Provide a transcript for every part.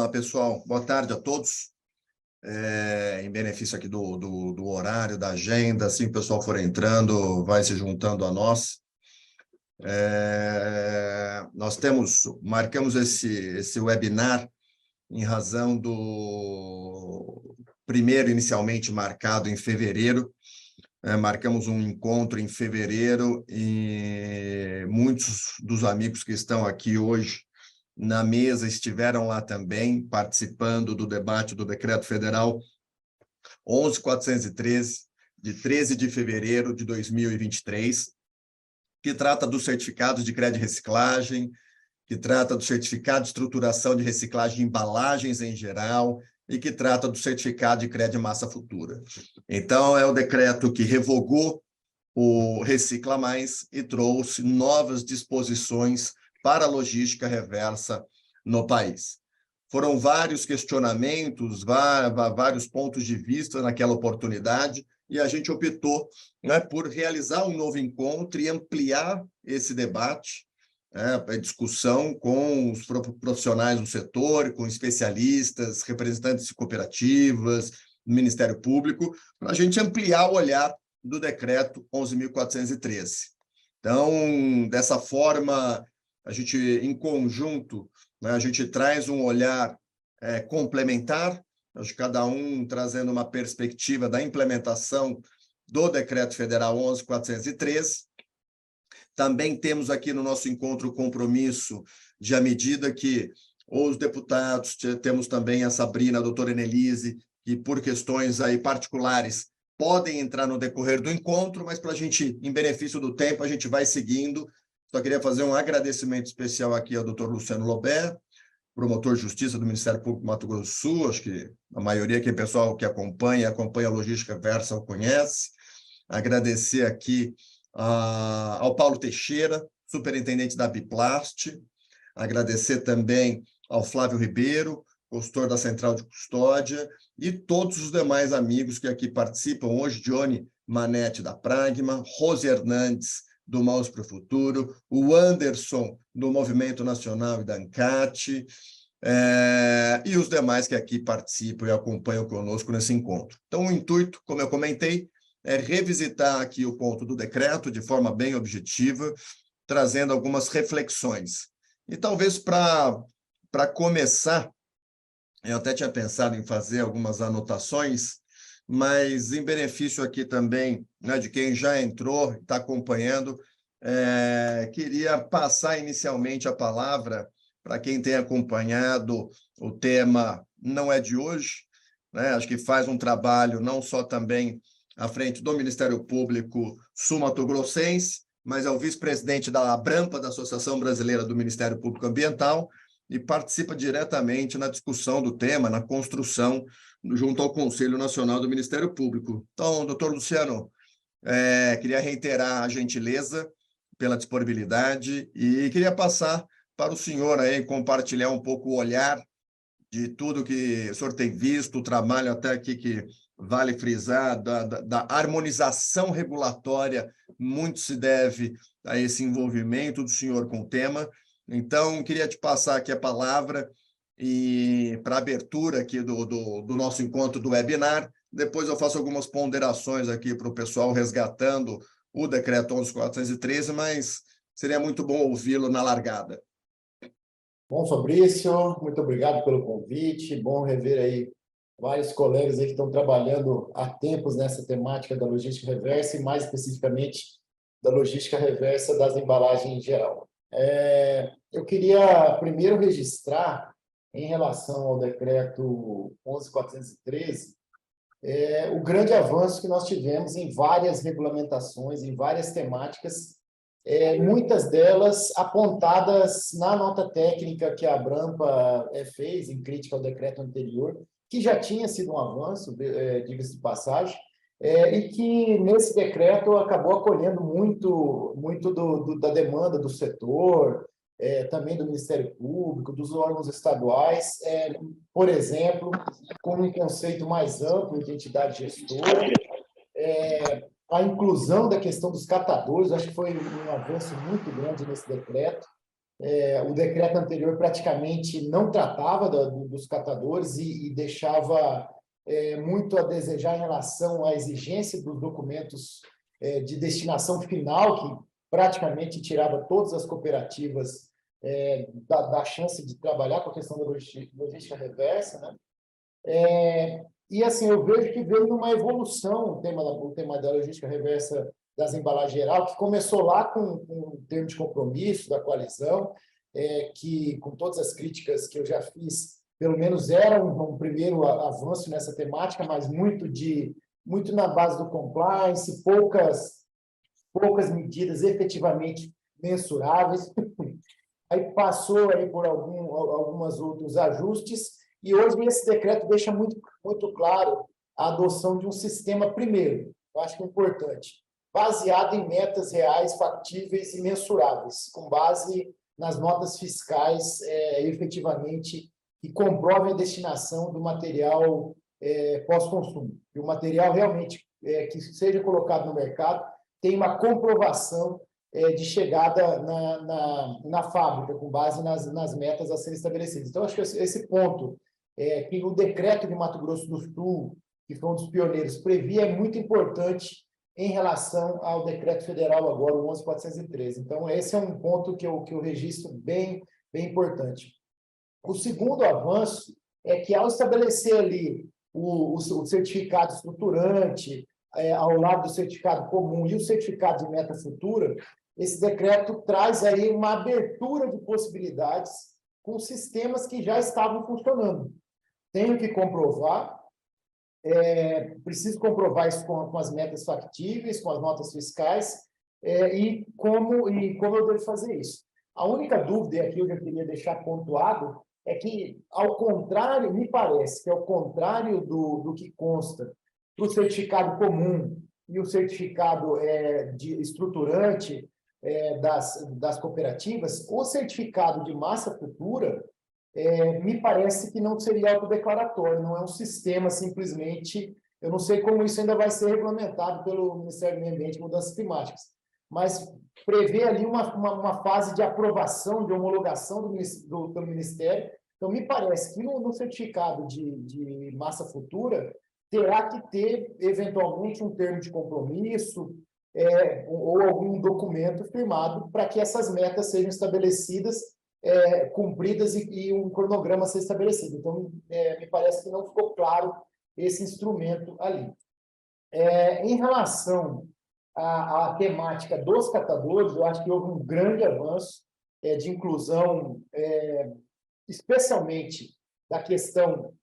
lá, pessoal. Boa tarde a todos. Em benefício aqui do horário, da agenda, assim que o pessoal for entrando, vai se juntando a nós. Nós marcamos esse webinar em razão do primeiro, inicialmente marcado em fevereiro. Marcamos um encontro em fevereiro e muitos dos amigos que estão aqui hoje na mesa estiveram lá também, participando do debate do Decreto Federal 11.413, de 13 de fevereiro de 2023, que trata dos certificados de crédito de reciclagem, que trata do certificado de estruturação de reciclagem de embalagens em geral e que trata do certificado de crédito de massa futura. Então, é o decreto que revogou o Recicla Mais e trouxe novas disposições para a logística reversa no país. Foram vários questionamentos, vários pontos de vista naquela oportunidade, e a gente optou, né, por realizar um novo encontro e ampliar esse debate, a discussão com os profissionais do setor, com especialistas, representantes de cooperativas, do Ministério Público, para a gente ampliar o olhar do decreto 11.413. Então, dessa forma, a gente, em conjunto, né, a gente traz um olhar complementar, acho que cada um trazendo uma perspectiva da implementação do Decreto Federal 11.413. Também temos aqui no nosso encontro o compromisso de, à medida que os deputados, temos também a Sabrina, a doutora Enelise, que por questões aí particulares podem entrar no decorrer do encontro, mas para a gente, em benefício do tempo, a gente vai seguindo. Só queria fazer um agradecimento especial aqui ao doutor Luciano Lobé, promotor de justiça do Ministério Público do Mato Grosso do Sul, acho que a maioria que é pessoal que acompanha a logística reversa o conhece. Agradecer aqui ao Paulo Teixeira, superintendente da Biplast, agradecer também ao Flávio Ribeiro, consultor da Central de Custódia, e todos os demais amigos que aqui participam hoje, Johnny Manetti, da Pragma, Rose Hernandes, do Mouse para o Futuro, o Anderson, do Movimento Nacional e da ANCAT, e os demais que aqui participam e acompanham conosco nesse encontro. Então, o intuito, como eu comentei, é revisitar aqui o ponto do decreto de forma bem objetiva, trazendo algumas reflexões. E talvez para começar, eu até tinha pensado em fazer algumas anotações, mas em benefício aqui também, né, de quem já entrou, está acompanhando, queria passar inicialmente a palavra para quem tem acompanhado o tema, não é de hoje, né, acho que faz um trabalho não só também à frente do Ministério Público sul-mato-grossense, mas é o vice-presidente da ABRAMPA, da Associação Brasileira do Ministério Público Ambiental, e participa diretamente na discussão do tema, na construção, junto ao Conselho Nacional do Ministério Público. Então, doutor Luciano, queria reiterar a gentileza pela disponibilidade e queria passar para o senhor aí compartilhar um pouco o olhar de tudo que o senhor tem visto, o trabalho até aqui que vale frisar, da harmonização regulatória, muito se deve a esse envolvimento do senhor com o tema. Então, queria te passar aqui a palavra e para a abertura aqui do nosso encontro do webinar. Depois eu faço algumas ponderações aqui para o pessoal resgatando o decreto 11.413, mas seria muito bom ouvi-lo na largada. Bom, Fabrício, muito obrigado pelo convite. Bom rever aí vários colegas aí que estão trabalhando há tempos nessa temática da logística reversa e, mais especificamente, da logística reversa das embalagens em geral. Eu queria primeiro registrar, em relação ao decreto 11.413, o grande avanço que nós tivemos em várias regulamentações, em várias temáticas, muitas delas apontadas na nota técnica que a ABRAMPA fez em crítica ao decreto anterior, que já tinha sido um avanço, diga-se de passagem, e que nesse decreto acabou acolhendo muito da demanda do setor, também do Ministério Público, dos órgãos estaduais, por exemplo, com um conceito mais amplo de entidade gestora, a inclusão da questão dos catadores, acho que foi um avanço muito grande nesse decreto, O decreto anterior praticamente não tratava dos catadores e deixava muito a desejar em relação à exigência dos documentos de destinação final, que praticamente tirava todas as cooperativas da chance de trabalhar com a questão da logística reversa, né? E assim, eu vejo que veio uma evolução o tema da logística reversa das embalagens geral, que começou lá com o termo de compromisso da coalizão, que, com todas as críticas que eu já fiz, pelo menos era um primeiro avanço nessa temática, mas muito na base do compliance, poucas medidas efetivamente mensuráveis. Aí passou aí por alguns outros ajustes, e hoje esse decreto deixa muito claro a adoção de um sistema, primeiro, eu acho que é importante, baseado em metas reais, factíveis e mensuráveis, com base nas notas fiscais efetivamente que comprovem a destinação do material pós-consumo. E o material realmente que seja colocado no mercado tem uma comprovação de chegada na fábrica, com base nas metas a serem estabelecidas. Então, acho que esse ponto que o decreto de Mato Grosso do Sul, que foi um dos pioneiros, previa, é muito importante em relação ao decreto federal agora, o 11.413. Então, esse é um ponto que eu registro bem importante. O segundo avanço é que, ao estabelecer ali o certificado estruturante, ao lado do certificado comum e o certificado de meta futura, esse decreto traz aí uma abertura de possibilidades com sistemas que já estavam funcionando. Tenho que comprovar, preciso comprovar isso com as metas factíveis, com as notas fiscais, e como eu devo fazer isso. A única dúvida, e aqui eu já queria deixar pontuado, é que, ao contrário, me parece que, ao contrário do que consta para o certificado comum e o certificado de estruturante das cooperativas, o certificado de massa futura me parece que não seria autodeclaratório, não é um sistema simplesmente, eu não sei como isso ainda vai ser regulamentado pelo Ministério do Meio Ambiente e Mudanças Climáticas, mas prevê ali uma fase de aprovação, de homologação pelo Ministério. Então, me parece que no certificado de massa futura terá que ter, eventualmente, um termo de compromisso ou algum documento firmado para que essas metas sejam estabelecidas, cumpridas e um cronograma ser estabelecido. Então, me parece que não ficou claro esse instrumento ali. Em relação à temática dos catadores, eu acho que houve um grande avanço de inclusão, especialmente da questão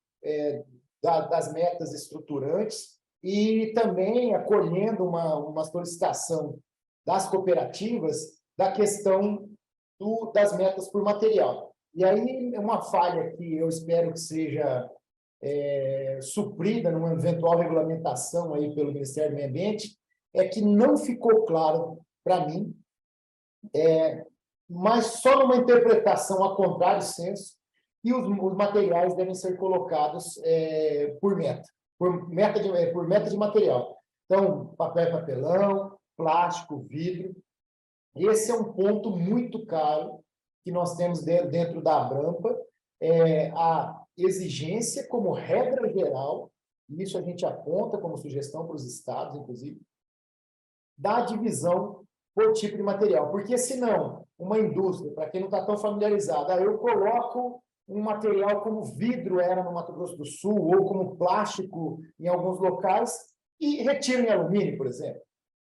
das metas estruturantes, e também acolhendo uma solicitação das cooperativas da questão das metas por material. E aí, uma falha que eu espero que seja suprida numa eventual regulamentação aí pelo Ministério do Meio Ambiente, é que não ficou claro para mim, mas só numa interpretação a contrário senso, e os materiais devem ser colocados por meta de material. Então, papel e papelão, plástico, vidro. Esse é um ponto muito caro que nós temos dentro da Abrampa, a exigência como regra geral, e isso a gente aponta como sugestão para os estados, inclusive, da divisão por tipo de material. Porque, senão, uma indústria, para quem não está tão familiarizado, eu coloco um material como vidro era no Mato Grosso do Sul, ou como plástico em alguns locais, e retiro em alumínio, por exemplo.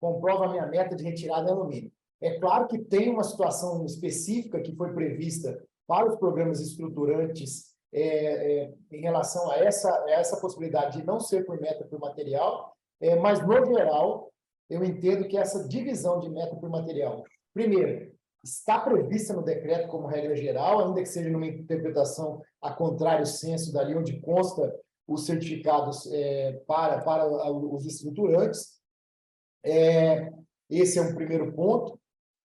Comprova a minha meta de retirada em alumínio. É claro que tem uma situação específica que foi prevista para os programas estruturantes em relação a essa possibilidade de não ser por meta por material, mas, no geral, eu entendo que essa divisão de meta por material, primeiro, está prevista no decreto como regra geral, ainda que seja numa interpretação a contrário senso dali, onde consta os certificados para os estruturantes. Esse é um primeiro ponto,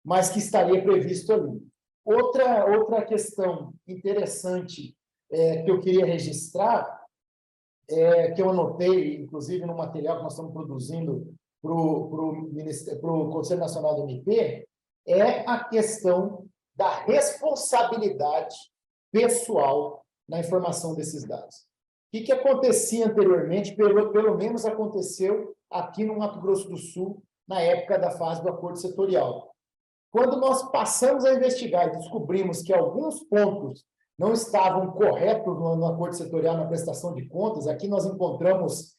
mas que estaria previsto ali. Outra questão interessante que eu queria registrar, que eu anotei, inclusive, no material que nós estamos produzindo para o Conselho Nacional do MP, é a questão da responsabilidade pessoal na informação desses dados. O que acontecia anteriormente, pelo menos aconteceu aqui no Mato Grosso do Sul, na época da fase do acordo setorial. Quando nós passamos a investigar e descobrimos que alguns pontos não estavam corretos no acordo setorial, na prestação de contas, aqui nós encontramos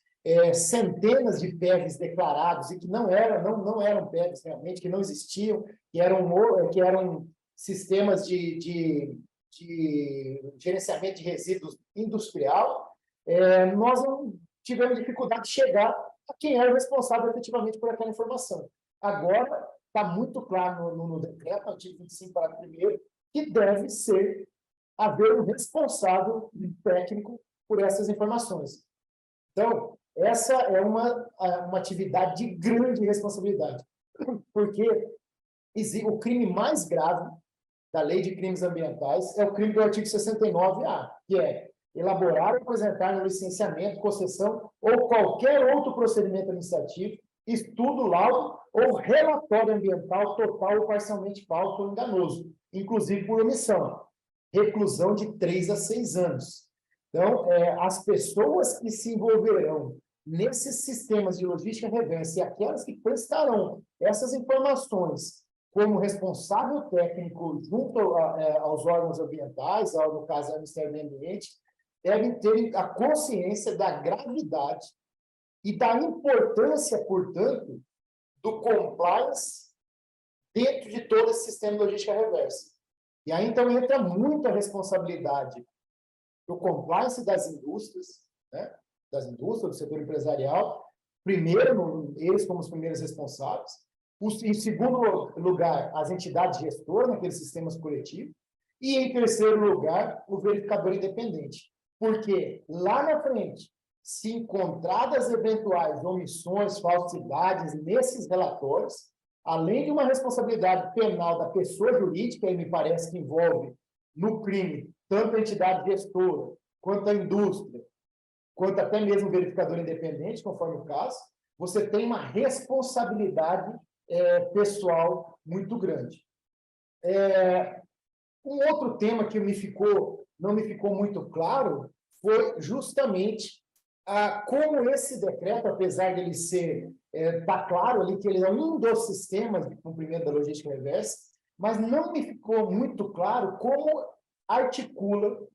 centenas de PEVs declarados e que não eram PEVs realmente, que não existiam, que eram sistemas de gerenciamento de resíduos industrial. Nós não tivemos dificuldade de chegar a quem era o responsável efetivamente por aquela informação. Agora, está muito claro no decreto, artigo 25, parágrafo 1º, que deve haver um responsável técnico por essas informações. Então, essa é uma atividade de grande responsabilidade, porque o crime mais grave da Lei de Crimes Ambientais é o crime do artigo 69A, que é elaborar ou apresentar no licenciamento, concessão ou qualquer outro procedimento administrativo, estudo, laudo ou relatório ambiental total ou parcialmente falso ou enganoso, inclusive por omissão, reclusão de 3 a 6 anos. Então, as pessoas que se envolverão nesses sistemas de logística reversa e aquelas que prestarão essas informações como responsável técnico junto aos órgãos ambientais, no caso, ao Ministério do Meio Ambiente, devem ter a consciência da gravidade e da importância, portanto, do compliance dentro de todo esse sistema de logística reversa. E aí, então, entra muita responsabilidade do compliance das indústrias, né? Do setor empresarial, primeiro, eles como os primeiros responsáveis, em segundo lugar, as entidades gestoras naqueles sistemas coletivos, e em terceiro lugar, o verificador independente. Porque lá na frente, se encontradas eventuais omissões, falsidades nesses relatórios, além de uma responsabilidade penal da pessoa jurídica, e me parece que envolve no crime tanto a entidade gestora, quanto a indústria, quanto até mesmo o verificador independente, conforme o caso, você tem uma responsabilidade pessoal muito grande. Um outro tema que não me ficou muito claro foi justamente como esse decreto, apesar de ele está claro ali que ele é um dos sistemas de cumprimento da logística reversa, mas não me ficou muito claro como articula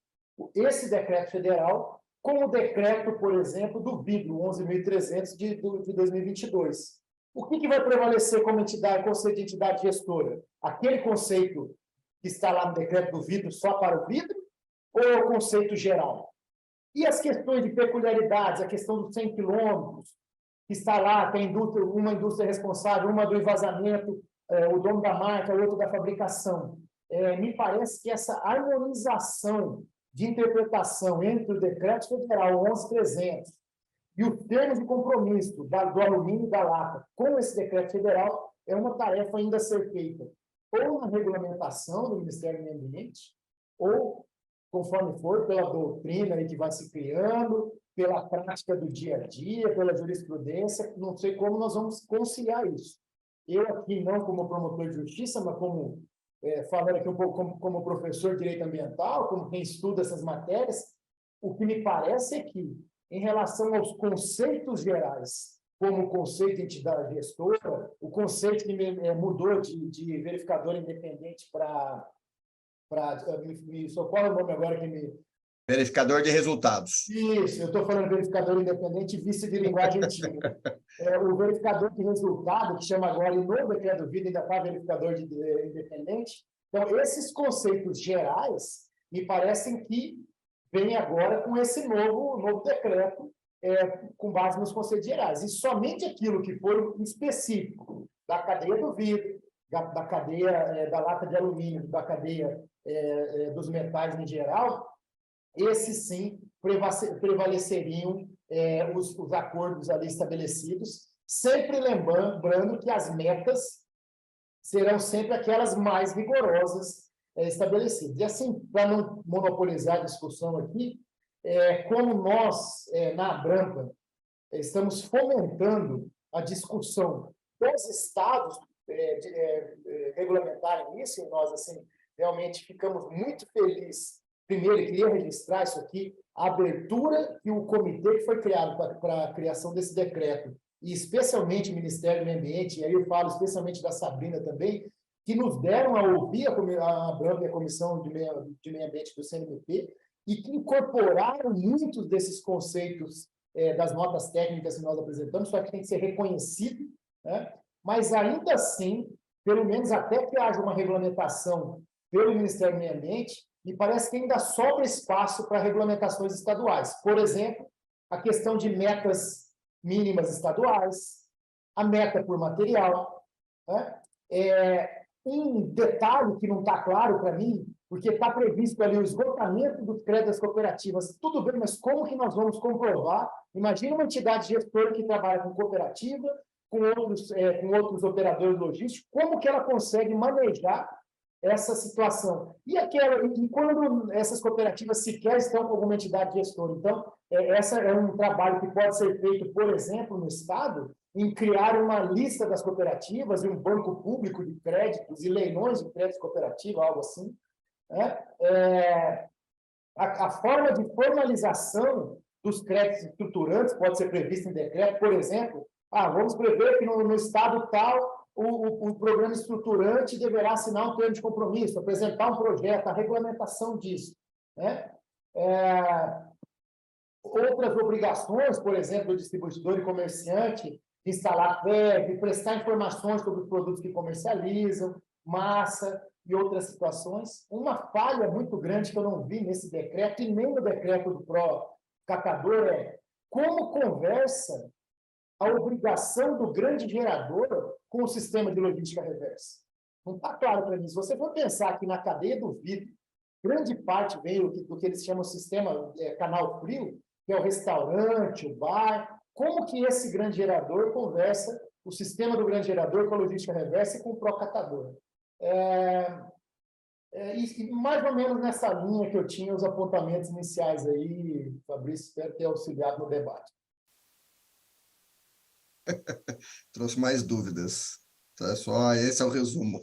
esse decreto federal com o decreto, por exemplo, do vidro 11.300 de 2022. O que vai prevalecer como conceito de entidade gestora? Aquele conceito que está lá no decreto do vidro só para o vidro ou é o conceito geral? E as questões de peculiaridades, a questão dos 100 quilômetros, que está lá, tem uma indústria responsável, uma do envasamento, o dono da marca, o outro da fabricação. Me parece que essa harmonização de interpretação entre o decreto federal 11.300 e os termos de compromisso do alumínio e da lata com esse decreto federal é uma tarefa ainda a ser feita ou na regulamentação do Ministério do Meio Ambiente, ou, conforme for, pela doutrina aí que vai se criando, pela prática do dia a dia, pela jurisprudência, não sei como nós vamos conciliar isso. Eu aqui, não como promotor de justiça, mas falando aqui um pouco como professor de direito ambiental, como quem estuda essas matérias, o que me parece é que, em relação aos conceitos gerais, como o conceito de entidade gestora, o conceito que mudou de verificador independente me socorre o nome agora que me... Verificador de resultados. Isso, eu estou falando verificador independente, vice de linguagem antiga. O verificador de resultado, que chama agora, em novo decreto do vidro, ainda está verificador independente. Então, esses conceitos gerais, me parecem que vêm agora com esse novo decreto, com base nos conceitos gerais. E somente aquilo que for específico da cadeia do vidro, da cadeia da lata de alumínio, da cadeia dos metais em geral, esses sim prevaleceriam os acordos ali estabelecidos, sempre lembrando que as metas serão sempre aquelas mais rigorosas estabelecidas. E assim, para não monopolizar a discussão aqui, como nós, na Abrampa, estamos fomentando a discussão dos estados regulamentarem isso, e nós, assim, realmente ficamos muito felizes. Primeiro, eu queria registrar isso aqui, a abertura e o comitê que foi criado para a criação desse decreto, e especialmente o Ministério do Meio Ambiente, e aí eu falo especialmente da Sabrina também, que nos deram a ouvir a Branca e a Comissão de Meio Ambiente do CNMP, e que incorporaram muitos desses conceitos das notas técnicas que nós apresentamos, só que tem que ser reconhecido, né? Mas ainda assim, pelo menos até que haja uma regulamentação pelo Ministério do Meio Ambiente, me parece que ainda sobra espaço para regulamentações estaduais. Por exemplo, a questão de metas mínimas estaduais, a meta por material, né? Um detalhe que não está claro para mim, porque está previsto ali o esgotamento dos créditos cooperativas. Tudo bem, mas como que nós vamos comprovar? Imagina uma entidade gestora que trabalha com cooperativa, com outros operadores logísticos, como que ela consegue manejar essa situação? E quando essas cooperativas sequer estão com alguma entidade gestora? Então, esse é um trabalho que pode ser feito, por exemplo, no Estado, em criar uma lista das cooperativas e um banco público de créditos e leilões de crédito cooperativo, algo assim. A forma de formalização dos créditos estruturantes pode ser prevista em decreto, por exemplo, vamos prever que no estado tal o programa estruturante deverá assinar um termo de compromisso, apresentar um projeto, a regulamentação disso, né? Outras obrigações, por exemplo, do distribuidor e comerciante, instalar PEG, prestar informações sobre os produtos que comercializam, massa e outras situações. Uma falha muito grande que eu não vi nesse decreto, e nem no decreto do Catador, como conversa a obrigação do grande gerador com o sistema de logística reversa. Não está claro para mim. Se você for pensar que na cadeia do vidro, grande parte veio do que eles chamam de sistema canal frio, que é o restaurante, o bar, como que esse grande gerador conversa, o sistema do grande gerador com a logística reversa e com o pró-catador. E mais ou menos nessa linha que eu tinha os apontamentos iniciais aí, Fabrício, espero ter auxiliado no debate. Trouxe mais dúvidas. Tá? Só esse é o resumo.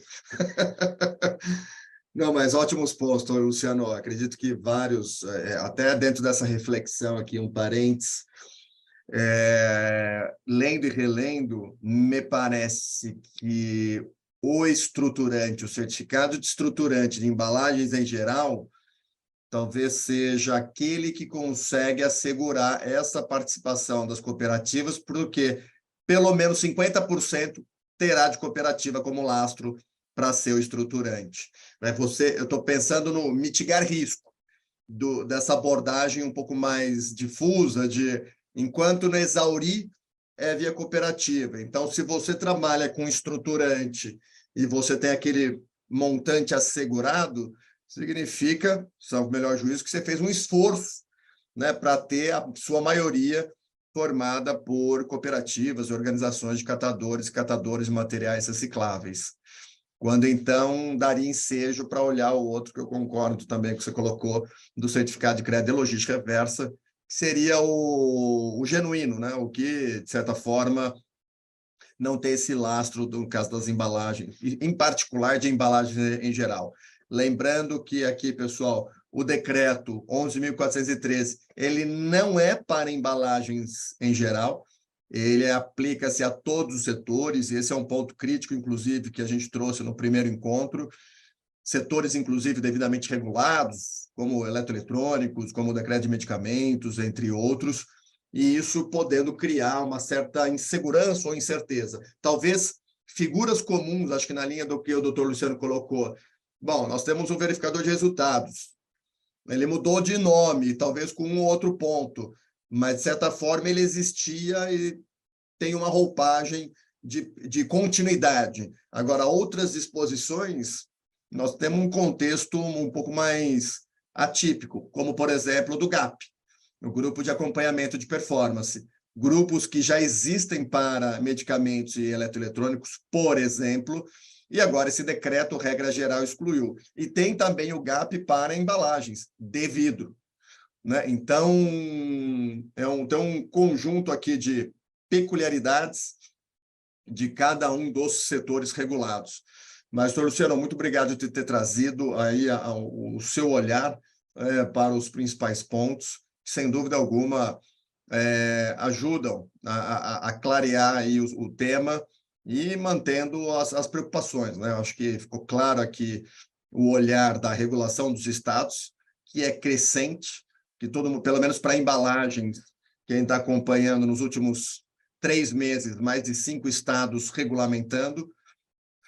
Não, mas ótimos pontos, Luciano. Acredito que vários, até dentro dessa reflexão aqui, um parênteses, lendo e relendo, me parece que o estruturante, o certificado de estruturante de embalagens em geral, talvez seja aquele que consegue assegurar essa participação das cooperativas, porque pelo menos 50% terá de cooperativa como lastro para ser o estruturante. Eu estou pensando no mitigar risco dessa abordagem um pouco mais difusa, enquanto não exaurir, via cooperativa. Então, se você trabalha com estruturante e você tem aquele montante assegurado, significa, salvo o melhor juízo, que você fez um esforço, né, para ter a sua maioria formada por cooperativas e organizações de catadores de materiais recicláveis. Quando, então, daria ensejo para olhar o outro, que eu concordo também com o que você colocou, do certificado de crédito de logística reversa, que seria o genuíno, né? O que, de certa forma, não tem esse lastro no caso das embalagens, em particular de embalagens em geral. Lembrando que aqui, pessoal, o decreto 11.413, ele não é para embalagens em geral, ele aplica-se a todos os setores, e esse é um ponto crítico, inclusive, que a gente trouxe no primeiro encontro, setores, inclusive, devidamente regulados, como eletroeletrônicos, como o decreto de medicamentos, entre outros, e isso podendo criar uma certa insegurança ou incerteza. Talvez figuras comuns, acho que na linha do que o doutor Luciano colocou. Bom, nós temos um verificador de resultados. Ele mudou de nome, talvez com um outro ponto, mas, de certa forma, ele existia e tem uma roupagem de continuidade. Agora, outras disposições, nós temos um contexto um pouco mais atípico, como, por exemplo, do GAP, o Grupo de Acompanhamento de Performance. Grupos que já existem para medicamentos e eletroeletrônicos, por exemplo, e agora esse decreto, regra geral, excluiu. E tem também o GAP para embalagens de vidro, né? Então, tem um conjunto aqui de peculiaridades de cada um dos setores regulados. Mas, doutor Luciano, muito obrigado por ter trazido aí o seu olhar para os principais pontos, que, sem dúvida alguma, ajudam a clarear aí o tema e mantendo as preocupações, né? Acho que ficou claro aqui o olhar da regulação dos estados, que é crescente, que todo mundo, pelo menos para embalagens, quem está acompanhando nos últimos 3 meses, mais de 5 estados regulamentando.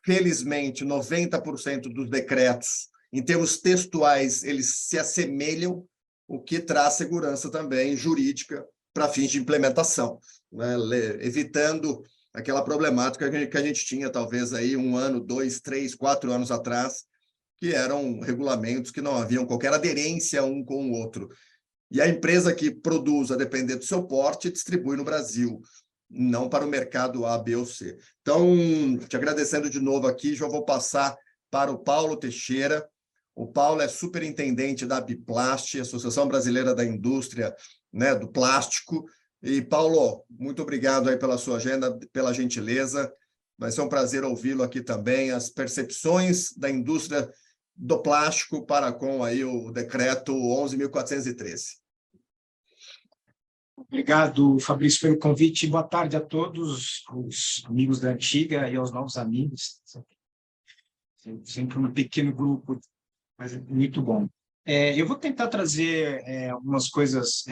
Felizmente, 90% dos decretos, em termos textuais, eles se assemelham, o que traz segurança também jurídica para fins de implementação, né? Evitando aquela problemática que a gente tinha, talvez, aí 1 ano, 2, 3, 4 anos atrás, que eram regulamentos que não haviam qualquer aderência um com o outro. E a empresa que produz, a depender do seu porte, distribui no Brasil, não para o mercado A, B ou C. Então, te agradecendo de novo aqui, já vou passar para o Paulo Teixeira. O Paulo é superintendente da Biplast, Associação Brasileira da Indústria, né, do Plástico. E, Paulo, muito obrigado aí pela sua agenda, pela gentileza. Vai ser um prazer ouvi-lo aqui também, as percepções da indústria do plástico para com aí o decreto 11.413. Obrigado, Fabrício, pelo convite. Boa tarde a todos os amigos da antiga e aos novos amigos. Sempre um pequeno grupo, mas muito bom. Eu vou tentar trazer algumas coisas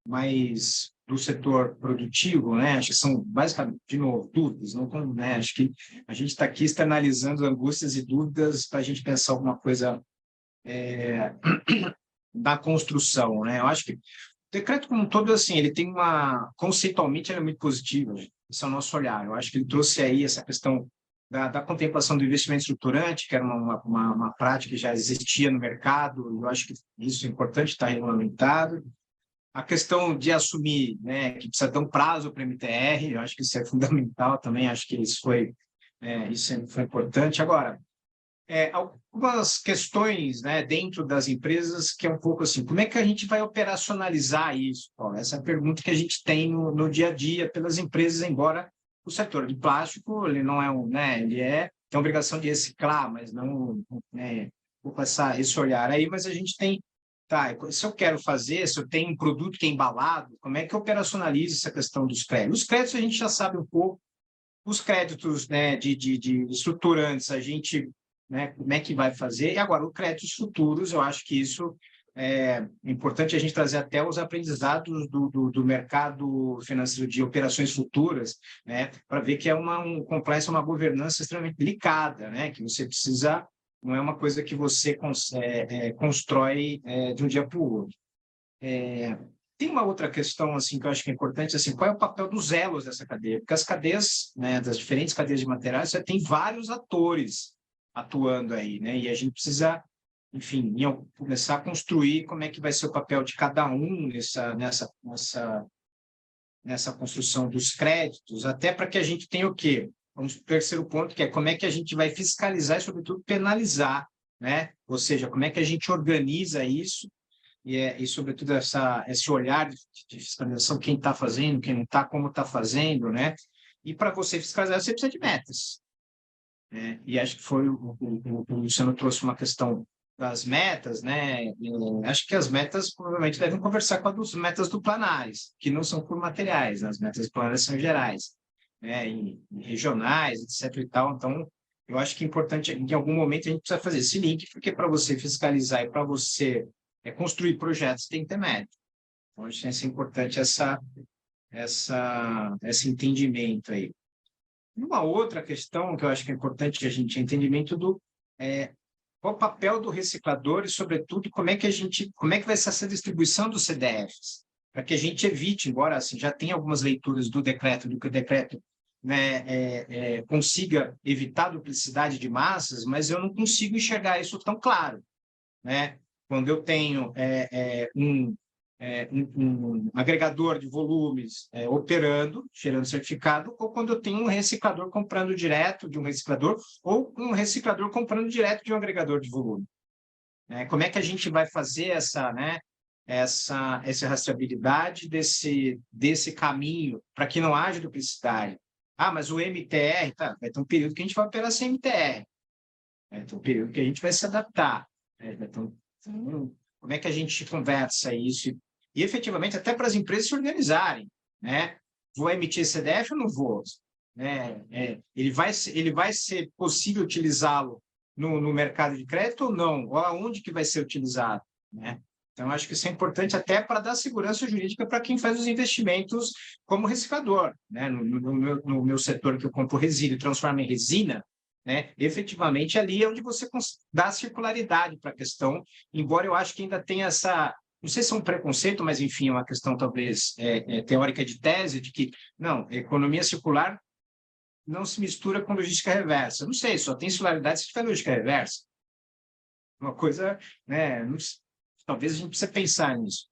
mais do setor produtivo, né? Acho que são basicamente, de novo, dúvidas, não, né? Acho que a gente está aqui externalizando angústias e dúvidas para a gente pensar alguma coisa da construção, né? Eu acho que o decreto como um todo, assim, ele tem conceitualmente, ele é muito positivo, esse é o nosso olhar. Eu acho que ele trouxe aí essa questão da contemplação do investimento estruturante, que era uma prática que já existia no mercado, eu acho que isso é importante estar regulamentado. A questão de assumir, né, que precisa ter um prazo para a MTR, eu acho que isso é fundamental também, acho que isso foi importante. Agora, algumas questões, né, dentro das empresas que é um pouco assim, como é que a gente vai operacionalizar isso, Paulo? Essa é a pergunta que a gente tem no dia a dia pelas empresas, embora o setor de plástico, ele não é né, ele tem a obrigação de reciclar, mas não, né, vou passar esse olhar aí, mas a gente tem, tá, se eu quero fazer, se eu tenho um produto que é embalado, como é que eu operacionalizo essa questão dos créditos? Os créditos a gente já sabe um pouco, os créditos, né, de estruturantes, a gente, né, como é que vai fazer. E agora, os créditos futuros, eu acho que isso é importante a gente trazer até os aprendizados do mercado financeiro de operações futuras, né, para ver que é um compliance, uma governança extremamente delicada, né, que você precisa, não é uma coisa que você constrói de um dia para o outro. Tem uma outra questão assim que eu acho que é importante, assim, qual é o papel dos elos dessa cadeia? Porque as cadeias, né, das diferentes cadeias de materiais, você tem vários atores atuando aí, né? E a gente precisa, enfim, começar a construir como é que vai ser o papel de cada um nessa construção dos créditos, até para que a gente tenha o quê? Vamos para o terceiro ponto, que é como é que a gente vai fiscalizar e, sobretudo, penalizar, né? Ou seja, como é que a gente organiza isso e sobretudo, esse olhar de fiscalização, quem está fazendo, quem não está, como está fazendo, né? E para você fiscalizar, você precisa de metas. Né? E acho que foi o Luciano trouxe uma questão das metas, né? Acho que as metas provavelmente devem conversar com as metas do Planares, que não são por materiais, né? As metas do Planares são gerais, né? E regionais, etc. e tal. Então, eu acho que é importante, em algum momento, a gente precisa fazer esse link, porque para você fiscalizar e para você construir projetos, tem que ter meta. Então, acho que é importante esse entendimento aí. Uma outra questão que eu acho que é importante a gente entendimento qual o papel do reciclador e, sobretudo, como é que vai ser essa distribuição dos CDFs, para que a gente evite, embora assim, já tenha algumas leituras do decreto, do que o decreto, né, consiga evitar a duplicidade de massas, mas eu não consigo enxergar isso tão claro, né? Quando eu tenho um agregador de volumes operando, gerando certificado, ou quando eu tenho um reciclador comprando direto de um reciclador, ou um reciclador comprando direto de um agregador de volume. Como é que a gente vai fazer essa rastreabilidade desse caminho para que não haja duplicidade? Ah, mas o MTR, tá, vai ter um período que a gente vai operar sem MTR. Então, o período que a gente vai se adaptar. Então, como é que a gente conversa isso? E efetivamente, até para as empresas se organizarem, né? Vou emitir CDF ou não vou? Ele vai ser possível utilizá-lo no mercado de crédito ou não? Ou aonde que vai ser utilizado, né? Então, acho que isso é importante até para dar segurança jurídica para quem faz os investimentos como reciclador, né? No meu setor, que eu compro resíduo e transformo em resina, né? Efetivamente, ali é onde você dá circularidade para a questão, embora eu acho que ainda tenha essa, não sei se é um preconceito, mas, enfim, é uma questão talvez teórica de tese, de que, não, economia circular não se mistura com logística reversa. Não sei, só tem circularidade se tiver logística reversa. Uma coisa, né? Talvez a gente precise pensar nisso.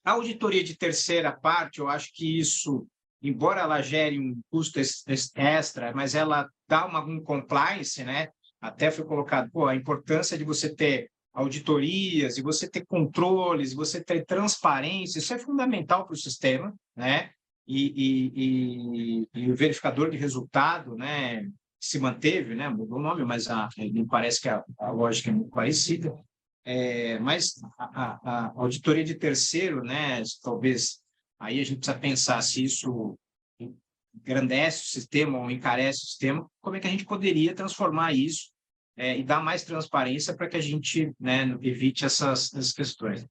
A auditoria de terceira parte, eu acho que isso, embora ela gere um custo extra, mas ela dá um compliance, né? Até foi colocado, a importância de você ter auditorias, e você ter controles, você ter transparência, isso é fundamental para o sistema, né? E o verificador de resultado, né? Se manteve, né? Mudou o nome, mas me parece que a lógica é muito parecida. Mas a auditoria de terceiro, né? Talvez aí a gente precisa pensar se isso engrandece o sistema ou encarece o sistema, como é que a gente poderia transformar isso e dar mais transparência para que a gente, né, evite essas questões.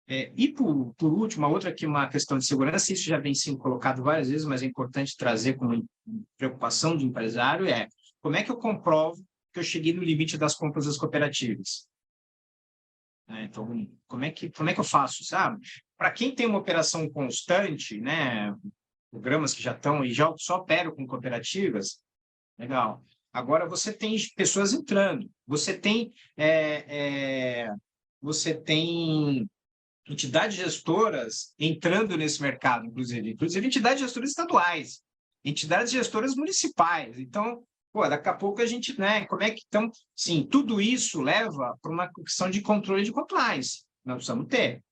E, por último, uma questão de segurança, isso já vem sendo colocado várias vezes, mas é importante trazer como preocupação de empresário, como é que eu comprovo que eu cheguei no limite das compras das cooperativas? Então, como é que eu faço, sabe? Para quem tem uma operação constante, né, programas que já estão e já só operam com cooperativas, legal. Agora você tem pessoas entrando, você tem entidades gestoras entrando nesse mercado, inclusive entidades gestoras estaduais, entidades gestoras municipais. Então, daqui a pouco a gente, né? Como é que então, sim, tudo isso leva para uma questão de controle de compliance. Nós precisamos ter,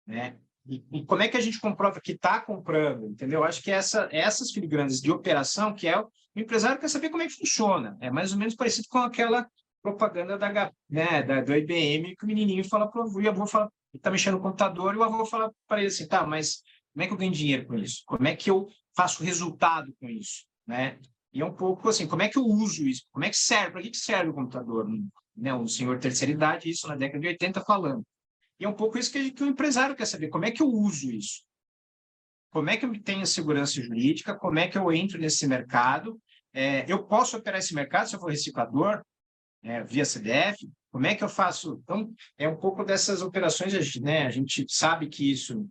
né? E como é que a gente comprova que está comprando, entendeu? Acho que essas filigranas de operação, que o empresário quer saber como é que funciona. É mais ou menos parecido com aquela propaganda da IBM, que o menininho fala para o avô, e o avô fala, ele está mexendo no computador, e o avô fala para ele assim, tá, mas como é que eu ganho dinheiro com isso? Como é que eu faço resultado com isso? Né? E é um pouco assim, como é que eu uso isso? Como é que serve? Para que serve o computador? Né? Um senhor terceira idade, isso na década de 80 falando. E é um pouco isso que o empresário quer saber. Como é que eu uso isso? Como é que eu tenho segurança jurídica? Como é que eu entro nesse mercado? Eu posso operar esse mercado se eu for reciclador, via CDF? Como é que eu faço? Então, é um pouco dessas operações, né? A gente sabe que isso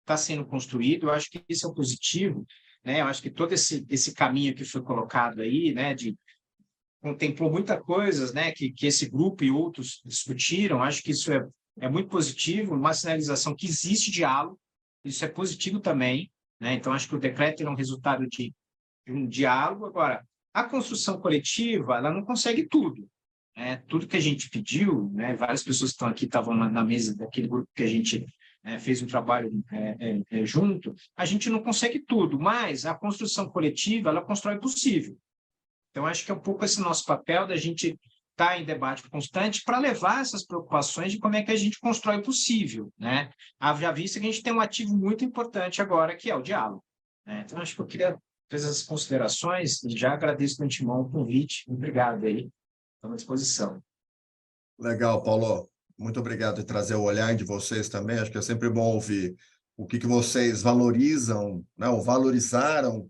está sendo construído, eu acho que isso é positivo, né? Eu acho que todo esse caminho que foi colocado aí, né, contemplou muitas coisas, né, que esse grupo e outros discutiram. Acho que isso é muito positivo, uma sinalização que existe diálogo, isso é positivo também, né? Então, acho que o decreto é um resultado de um diálogo. Agora, a construção coletiva, ela não consegue tudo. Tudo que a gente pediu, né? Várias pessoas que estão aqui estavam na mesa daquele grupo que a gente fez um trabalho junto, a gente não consegue tudo, mas a construção coletiva, ela constrói o possível. Então, acho que é um pouco esse nosso papel da gente estar em debate constante para levar essas preocupações de como é que a gente constrói o possível, né? Haja vista que a gente tem um ativo muito importante agora, que é o diálogo, né? Então, acho que eu queria fazer essas considerações e já agradeço de antemão o convite. Obrigado aí, estou à disposição. Legal, Paulo. Muito obrigado por trazer o olhar de vocês também. Acho que é sempre bom ouvir o que vocês valorizam, né, ou valorizaram,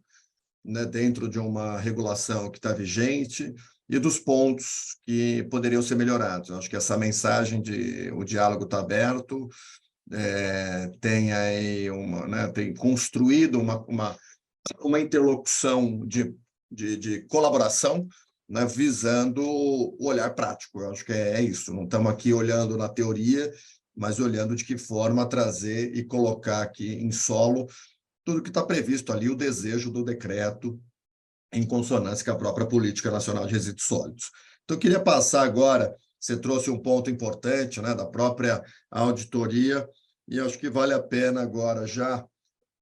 né, dentro de uma regulação que está vigente e dos pontos que poderiam ser melhorados. Acho que essa mensagem de o diálogo está aberto, tem aí tem construído uma interlocução de colaboração, né, visando o olhar prático. Eu acho que é isso. Não estamos aqui olhando na teoria, mas olhando de que forma trazer e colocar aqui em solo tudo que está previsto ali, o desejo do decreto, em consonância com a própria Política Nacional de Resíduos Sólidos. Então, eu queria passar agora, você trouxe um ponto importante, né, da própria auditoria, e acho que vale a pena agora, já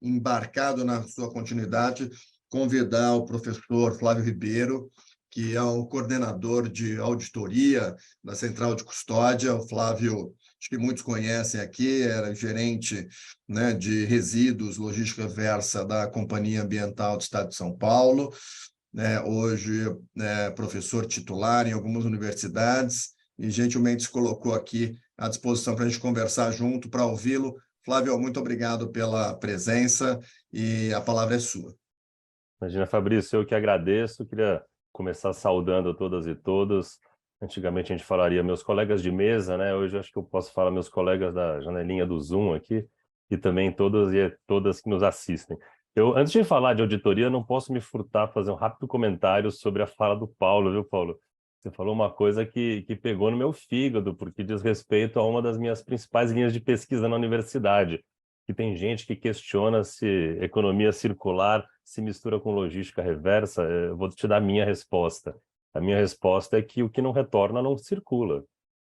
embarcado na sua continuidade, convidar o professor Flávio Ribeiro, que é o coordenador de auditoria da Central de Custódia. O Flávio, acho que muitos conhecem aqui, era gerente, né, de resíduos, logística reversa da Companhia Ambiental do Estado de São Paulo, né, hoje é professor titular em algumas universidades e gentilmente se colocou aqui à disposição para a gente conversar junto, para ouvi-lo. Flávio, muito obrigado pela presença e a palavra é sua. Imagina, Fabrício, eu que agradeço, queria começar saudando todas e todos. Antigamente a gente falaria meus colegas de mesa, né? Hoje eu acho que eu posso falar meus colegas da janelinha do Zoom aqui e também todos e todas que nos assistem. Eu, antes de falar de auditoria, não posso me furtar a fazer um rápido comentário sobre a fala do Paulo, viu, Paulo? Você falou uma coisa que pegou no meu fígado, porque diz respeito a uma das minhas principais linhas de pesquisa na universidade, que tem gente que questiona se economia circular se mistura com logística reversa. Eu vou te dar a minha resposta. A minha resposta é que o que não retorna não circula.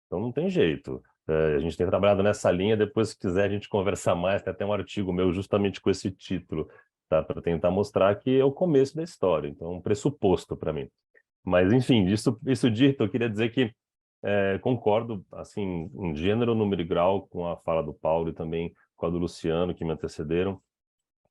Então não tem jeito. A gente tem trabalhado nessa linha, depois se quiser a gente conversar mais, tem até um artigo meu justamente com esse título, tá? Para tentar mostrar que é o começo da história, então um pressuposto para mim. Mas enfim, isso dito, eu queria dizer que concordo, assim, em gênero, número e grau com a fala do Paulo e também com a do Luciano, que me antecederam.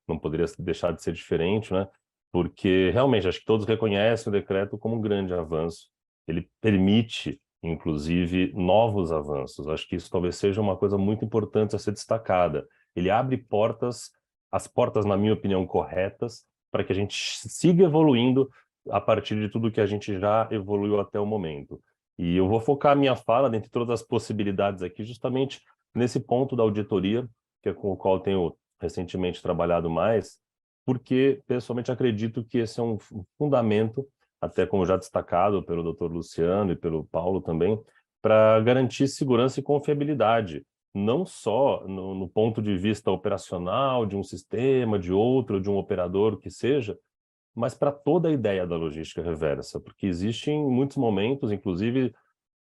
Não poderia deixar de ser diferente, né? Porque realmente acho que todos reconhecem o decreto como um grande avanço. Ele permite, inclusive, novos avanços. Acho que isso talvez seja uma coisa muito importante a ser destacada. Ele abre portas, as portas, na minha opinião, corretas, para que a gente siga evoluindo a partir de tudo que a gente já evoluiu até o momento. E eu vou focar a minha fala, dentre todas as possibilidades aqui, justamente nesse ponto da auditoria, que é com o qual tenho recentemente trabalhado mais, porque pessoalmente acredito que esse é um fundamento, até como já destacado pelo Dr. Luciano e pelo Paulo também, para garantir segurança e confiabilidade, não só no ponto de vista operacional de um sistema, de outro, de um operador que seja, mas para toda a ideia da logística reversa, porque existem muitos momentos, inclusive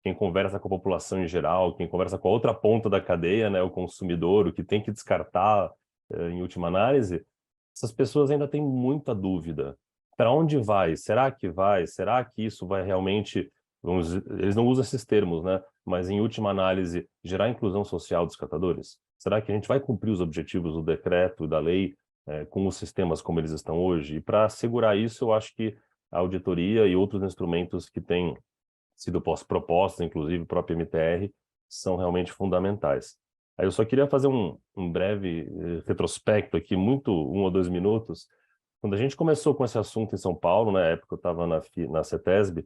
quem conversa com a população em geral, quem conversa com a outra ponta da cadeia, né, o consumidor, o que tem que descartar em última análise, essas pessoas ainda têm muita dúvida. Para onde vai? Será que vai? Será que isso vai realmente... eles não usam esses termos, né? Mas, em última análise, gerar inclusão social dos catadores? Será que a gente vai cumprir os objetivos do decreto e da lei com os sistemas como eles estão hoje? E, para assegurar isso, eu acho que a auditoria e outros instrumentos que têm sido propostas, inclusive o próprio MTR, são realmente fundamentais. Aí eu só queria fazer um breve retrospecto aqui, muito 1 ou 2 minutos. Quando a gente começou com esse assunto em São Paulo, na época eu estava na CETESB,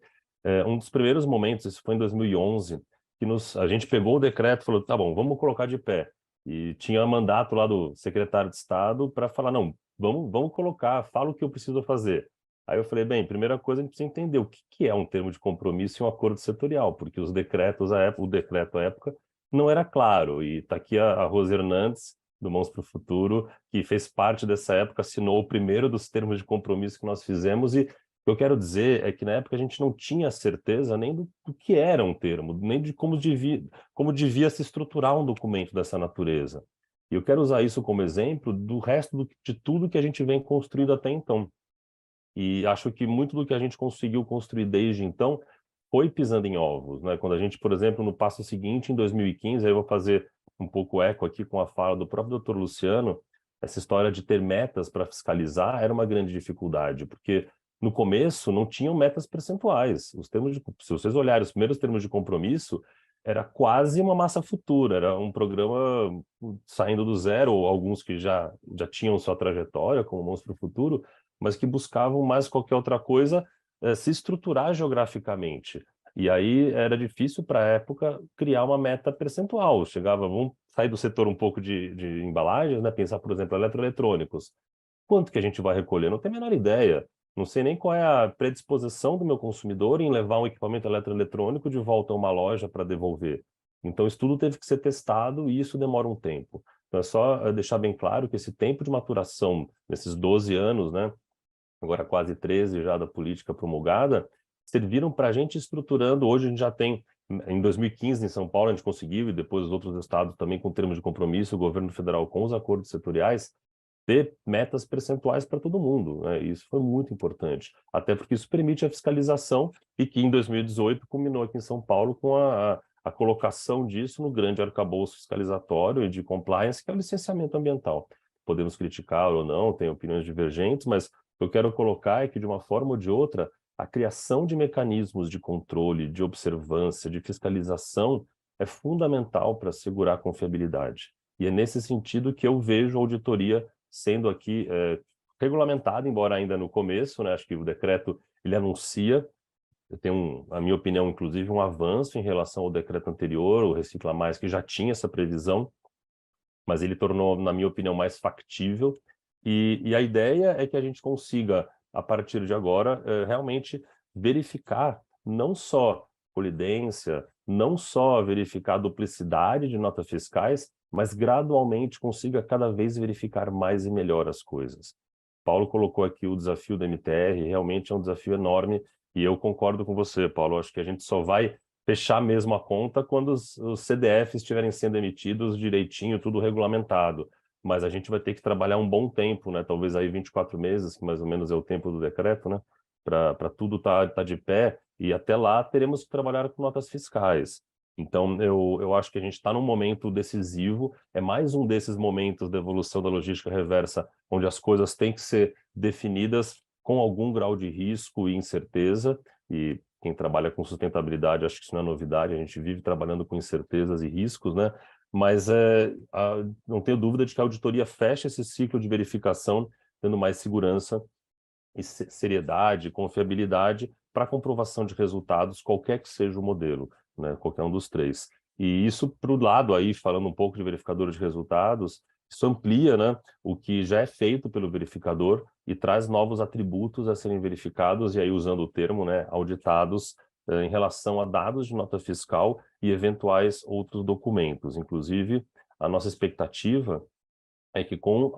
um dos primeiros momentos, isso foi em 2011, que a gente pegou o decreto e falou, tá bom, vamos colocar de pé. E tinha mandato lá do secretário de Estado para falar, não, vamos colocar, fala o que eu preciso fazer. Aí eu falei, bem, primeira coisa, a gente precisa entender o que é um termo de compromisso e um acordo setorial, porque os decretos, o decreto à época, não era claro. E está aqui a Rose Hernandes, do Mãos para o Futuro, que fez parte dessa época, assinou o primeiro dos termos de compromisso que nós fizemos. E o que eu quero dizer é que na época a gente não tinha certeza nem do que era um termo, nem de como devia se estruturar um documento dessa natureza. E eu quero usar isso como exemplo do resto de tudo que a gente vem construindo até então. E acho que muito do que a gente conseguiu construir desde então foi pisando em ovos, né? Quando a gente, por exemplo, no passo seguinte, em 2015, aí eu vou fazer um pouco eco aqui com a fala do próprio Dr. Luciano, essa história de ter metas para fiscalizar era uma grande dificuldade, porque no começo não tinham metas percentuais. Se vocês olharem os primeiros termos de compromisso, era quase uma massa futura, era um programa saindo do zero, ou alguns que já tinham sua trajetória, como Mãos para o Futuro, mas que buscavam mais qualquer outra coisa se estruturar geograficamente. E aí era difícil para a época criar uma meta percentual. Vamos sair do setor um pouco de embalagens, né? Pensar, por exemplo, eletroeletrônicos. Quanto que a gente vai recolher? Não tenho a menor ideia. Não sei nem qual é a predisposição do meu consumidor em levar um equipamento eletroeletrônico de volta a uma loja para devolver. Então, isso tudo teve que ser testado e isso demora um tempo. Então, é só deixar bem claro que esse tempo de maturação, nesses 12 anos, né? Agora quase 13 já da política promulgada, serviram para a gente estruturando. Hoje a gente já tem, em 2015 em São Paulo a gente conseguiu, e depois os outros estados também com termos de compromisso, o governo federal com os acordos setoriais, ter metas percentuais para todo mundo, né? Isso foi muito importante, até porque isso permite a fiscalização e que em 2018 culminou aqui em São Paulo com a colocação disso no grande arcabouço fiscalizatório e de compliance, que é o licenciamento ambiental. Podemos criticar ou não, tem opiniões divergentes, mas o que eu quero colocar é que, de uma forma ou de outra, a criação de mecanismos de controle, de observância, de fiscalização é fundamental para assegurar a confiabilidade. E é nesse sentido que eu vejo a auditoria sendo aqui regulamentada, embora ainda no começo, né? Acho que o decreto ele anuncia, tem a minha opinião, inclusive, um avanço em relação ao decreto anterior, o Recicla Mais, que já tinha essa previsão, mas ele tornou, na minha opinião, mais factível. E a ideia é que a gente consiga, a partir de agora, realmente verificar não só colidência, não só verificar a duplicidade de notas fiscais, mas gradualmente consiga cada vez verificar mais e melhor as coisas. Paulo colocou aqui o desafio da MTR, realmente é um desafio enorme, e eu concordo com você, Paulo. Acho que a gente só vai fechar mesmo a conta quando os CDFs estiverem sendo emitidos direitinho, tudo regulamentado. Mas a gente vai ter que trabalhar um bom tempo, né? Talvez aí 24 meses, que mais ou menos é o tempo do decreto, né? Para tudo tá de pé, e até lá teremos que trabalhar com notas fiscais. Então, eu acho que a gente está num momento decisivo, é mais um desses momentos da evolução da logística reversa, onde as coisas têm que ser definidas com algum grau de risco e incerteza, e quem trabalha com sustentabilidade, acho que isso não é novidade, a gente vive trabalhando com incertezas e riscos, né? Mas não tenho dúvida de que a auditoria fecha esse ciclo de verificação, dando mais segurança e seriedade, confiabilidade para a comprovação de resultados, qualquer que seja o modelo, né? Qualquer um dos três. E isso, para o lado aí, falando um pouco de verificador de resultados, isso amplia, né, o que já é feito pelo verificador e traz novos atributos a serem verificados, e aí usando o termo, né, auditados, em relação a dados de nota fiscal e eventuais outros documentos. Inclusive, a nossa expectativa é que com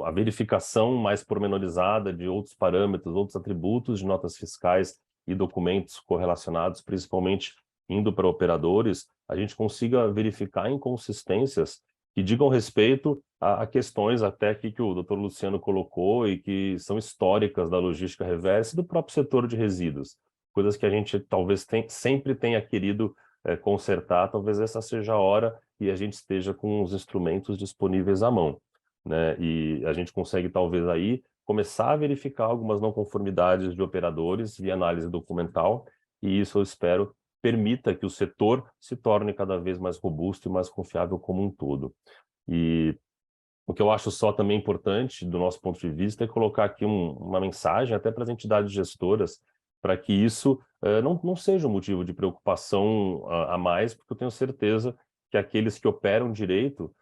a verificação mais pormenorizada de outros parâmetros, outros atributos de notas fiscais e documentos correlacionados, principalmente indo para operadores, a gente consiga verificar inconsistências que digam respeito a questões até aqui que o Dr. Luciano colocou e que são históricas da logística reversa e do próprio setor de resíduos, coisas que a gente talvez sempre tenha querido consertar. Talvez essa seja a hora e a gente esteja com os instrumentos disponíveis à mão, né? E a gente consegue talvez aí começar a verificar algumas não conformidades de operadores via análise documental, e isso eu espero permita que o setor se torne cada vez mais robusto e mais confiável como um todo. E o que eu acho só também importante, do nosso ponto de vista, é colocar aqui uma mensagem até para as entidades gestoras, para que isso não seja um motivo de preocupação a mais, porque eu tenho certeza que aqueles que operam direito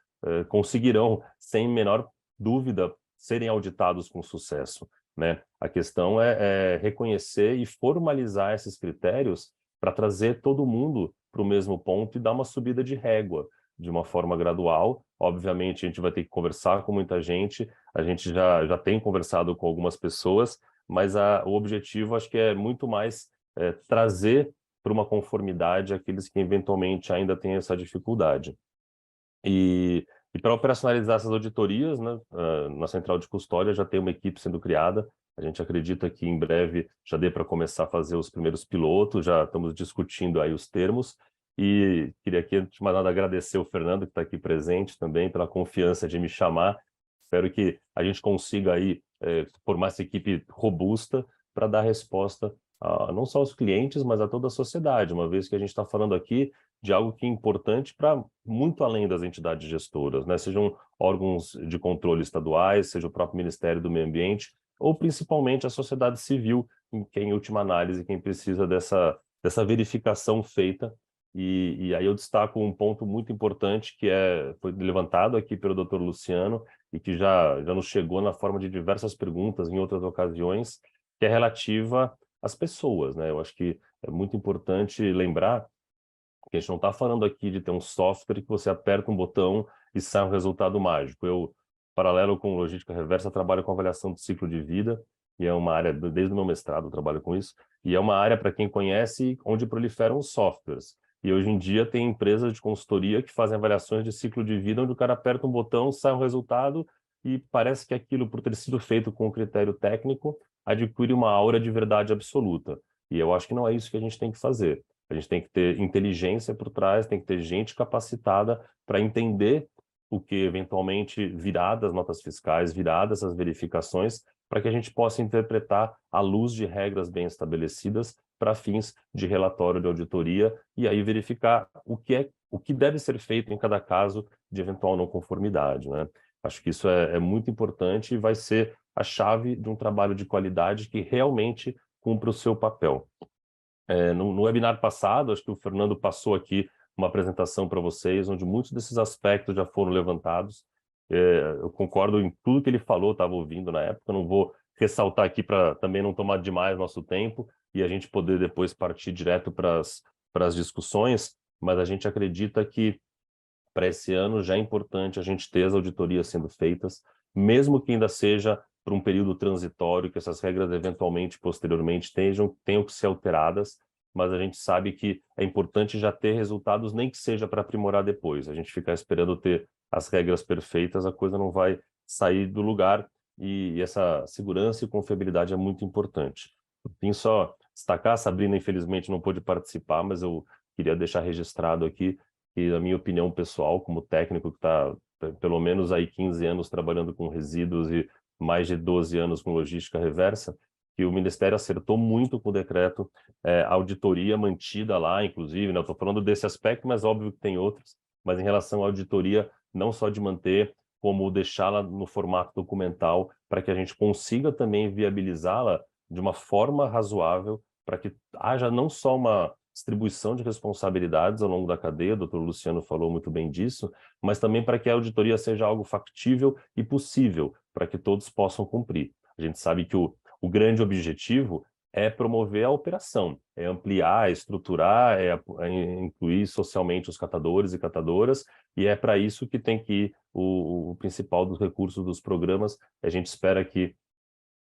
conseguirão, sem menor dúvida, serem auditados com sucesso, né? A questão é reconhecer e formalizar esses critérios para trazer todo mundo para o mesmo ponto e dar uma subida de régua de uma forma gradual. Obviamente, a gente vai ter que conversar com muita gente, a gente já tem conversado com algumas pessoas, mas o objetivo acho que é muito mais trazer para uma conformidade aqueles que eventualmente ainda têm essa dificuldade. E para operacionalizar essas auditorias, né, na central de custódia já tem uma equipe sendo criada. A gente acredita que em breve já dê para começar a fazer os primeiros pilotos, já estamos discutindo aí os termos. E queria aqui, antes de mais nada, agradecer o Fernando, que está aqui presente também, pela confiança de me chamar. Espero que a gente consiga aí formar essa equipe robusta para dar resposta não só aos clientes, mas a toda a sociedade, uma vez que a gente está falando aqui de algo que é importante para muito além das entidades gestoras, né? Sejam órgãos de controle estaduais, seja o próprio Ministério do Meio Ambiente, ou principalmente a sociedade civil, em última análise, quem precisa dessa verificação feita. E aí eu destaco um ponto muito importante que foi levantado aqui pelo Dr. Luciano e que já nos chegou na forma de diversas perguntas em outras ocasiões, que é relativa às pessoas, né? Eu acho que é muito importante lembrar que a gente não está falando aqui de ter um software que você aperta um botão e sai um resultado mágico. Eu, paralelo com logística reversa, trabalho com avaliação de ciclo de vida, e é uma área, desde o meu mestrado eu trabalho com isso, e é uma área, para quem conhece, onde proliferam os softwares. E hoje em dia tem empresas de consultoria que fazem avaliações de ciclo de vida, onde o cara aperta um botão, sai um resultado, e parece que aquilo, por ter sido feito com critério técnico, adquire uma aura de verdade absoluta. E eu acho que não é isso que a gente tem que fazer. A gente tem que ter inteligência por trás, tem que ter gente capacitada para entender o que eventualmente virá das notas fiscais, virá dessas verificações, para que a gente possa interpretar à luz de regras bem estabelecidas para fins de relatório de auditoria e aí verificar o que deve ser feito em cada caso de eventual não conformidade, né? Acho que isso é muito importante e vai ser a chave de um trabalho de qualidade que realmente cumpra o seu papel. No webinar passado, acho que o Fernando passou aqui uma apresentação para vocês, onde muitos desses aspectos já foram levantados. Eu concordo em tudo que ele falou, estava ouvindo na época, não vou ressaltar aqui para também não tomar demais nosso tempo e a gente poder depois partir direto para as discussões, mas a gente acredita que para esse ano já é importante a gente ter as auditorias sendo feitas, mesmo que ainda seja por um período transitório, que essas regras eventualmente, posteriormente, tenham que ser alteradas, mas a gente sabe que é importante já ter resultados, nem que seja para aprimorar depois. A gente ficar esperando ter as regras perfeitas, a coisa não vai sair do lugar, e essa segurança e confiabilidade é muito importante. Vim só destacar, a Sabrina infelizmente não pôde participar, mas eu queria deixar registrado aqui que, na minha opinião pessoal, como técnico que está pelo menos aí 15 anos trabalhando com resíduos e mais de 12 anos com logística reversa, que o Ministério acertou muito com o decreto, a auditoria mantida lá, inclusive, né? Eu estou falando desse aspecto, mas óbvio que tem outros, mas em relação à auditoria, não só de manter, como deixá-la no formato documental, para que a gente consiga também viabilizá-la de uma forma razoável, para que haja não só uma distribuição de responsabilidades ao longo da cadeia, o doutor Luciano falou muito bem disso, mas também para que a auditoria seja algo factível e possível, para que todos possam cumprir. A gente sabe que o grande objetivo é promover a operação, é ampliar, é estruturar, é incluir socialmente os catadores e catadoras, e é para isso que tem que ir o principal dos recursos dos programas. A gente espera que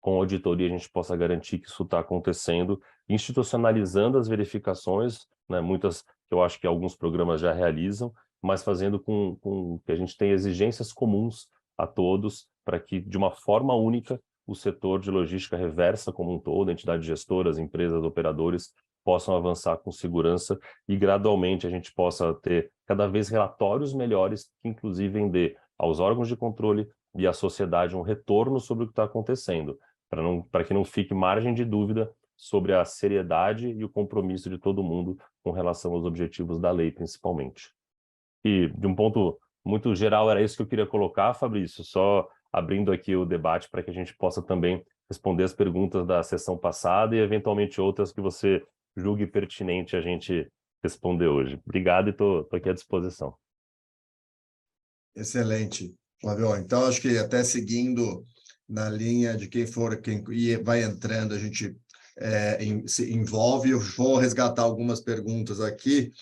com a auditoria a gente possa garantir que isso está acontecendo, institucionalizando as verificações, né, muitas que eu acho que alguns programas já realizam, mas fazendo com que a gente tenha exigências comuns a todos, para que de uma forma única o setor de logística reversa como um todo, entidades gestoras, empresas, operadores, possam avançar com segurança e gradualmente a gente possa ter cada vez relatórios melhores que inclusive dê aos órgãos de controle e à sociedade um retorno sobre o que está acontecendo, para que não fique margem de dúvida sobre a seriedade e o compromisso de todo mundo com relação aos objetivos da lei, principalmente. E, de um ponto muito geral, era isso que eu queria colocar, Fabrício, só abrindo aqui o debate para que a gente possa também responder as perguntas da sessão passada e, eventualmente, outras que você julgue pertinente a gente responder hoje. Obrigado e estou aqui à disposição. Excelente, Flávio. Então, acho que até seguindo na linha de quem vai entrando, a gente se envolve. Eu vou resgatar algumas perguntas aqui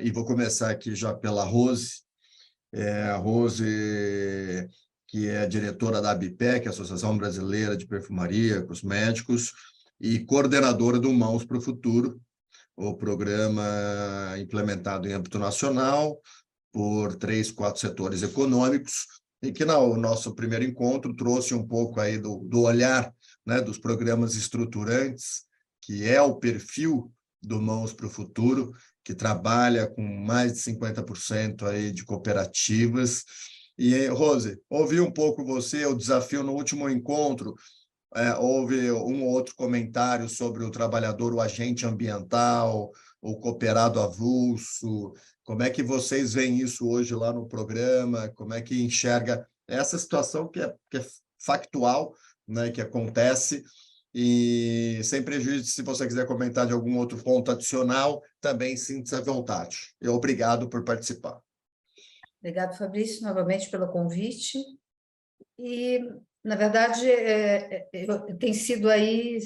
e vou começar aqui já pela Rose. A Rose, que é diretora da ABPEC, Associação Brasileira de Perfumaria e Cosméticos, e coordenadora do Mãos para o Futuro, o programa implementado em âmbito nacional por 3, 4 setores econômicos, e que no nosso primeiro encontro trouxe um pouco aí do olhar, né, dos programas estruturantes, que é o perfil do Mãos para o Futuro, que trabalha com mais de 50% aí de cooperativas. E, Rose, ouvi um pouco você, o desafio no último encontro, houve um ou outro comentário sobre o trabalhador, o agente ambiental, o cooperado avulso. Como é que vocês veem isso hoje lá no programa? Como é que enxerga essa situação que é factual, né, que acontece? E sem prejuízo, se você quiser comentar de algum outro ponto adicional, também sinta-se à vontade. E obrigado por participar. Obrigado, Fabrício, novamente pelo convite. E, na verdade, tem sido aí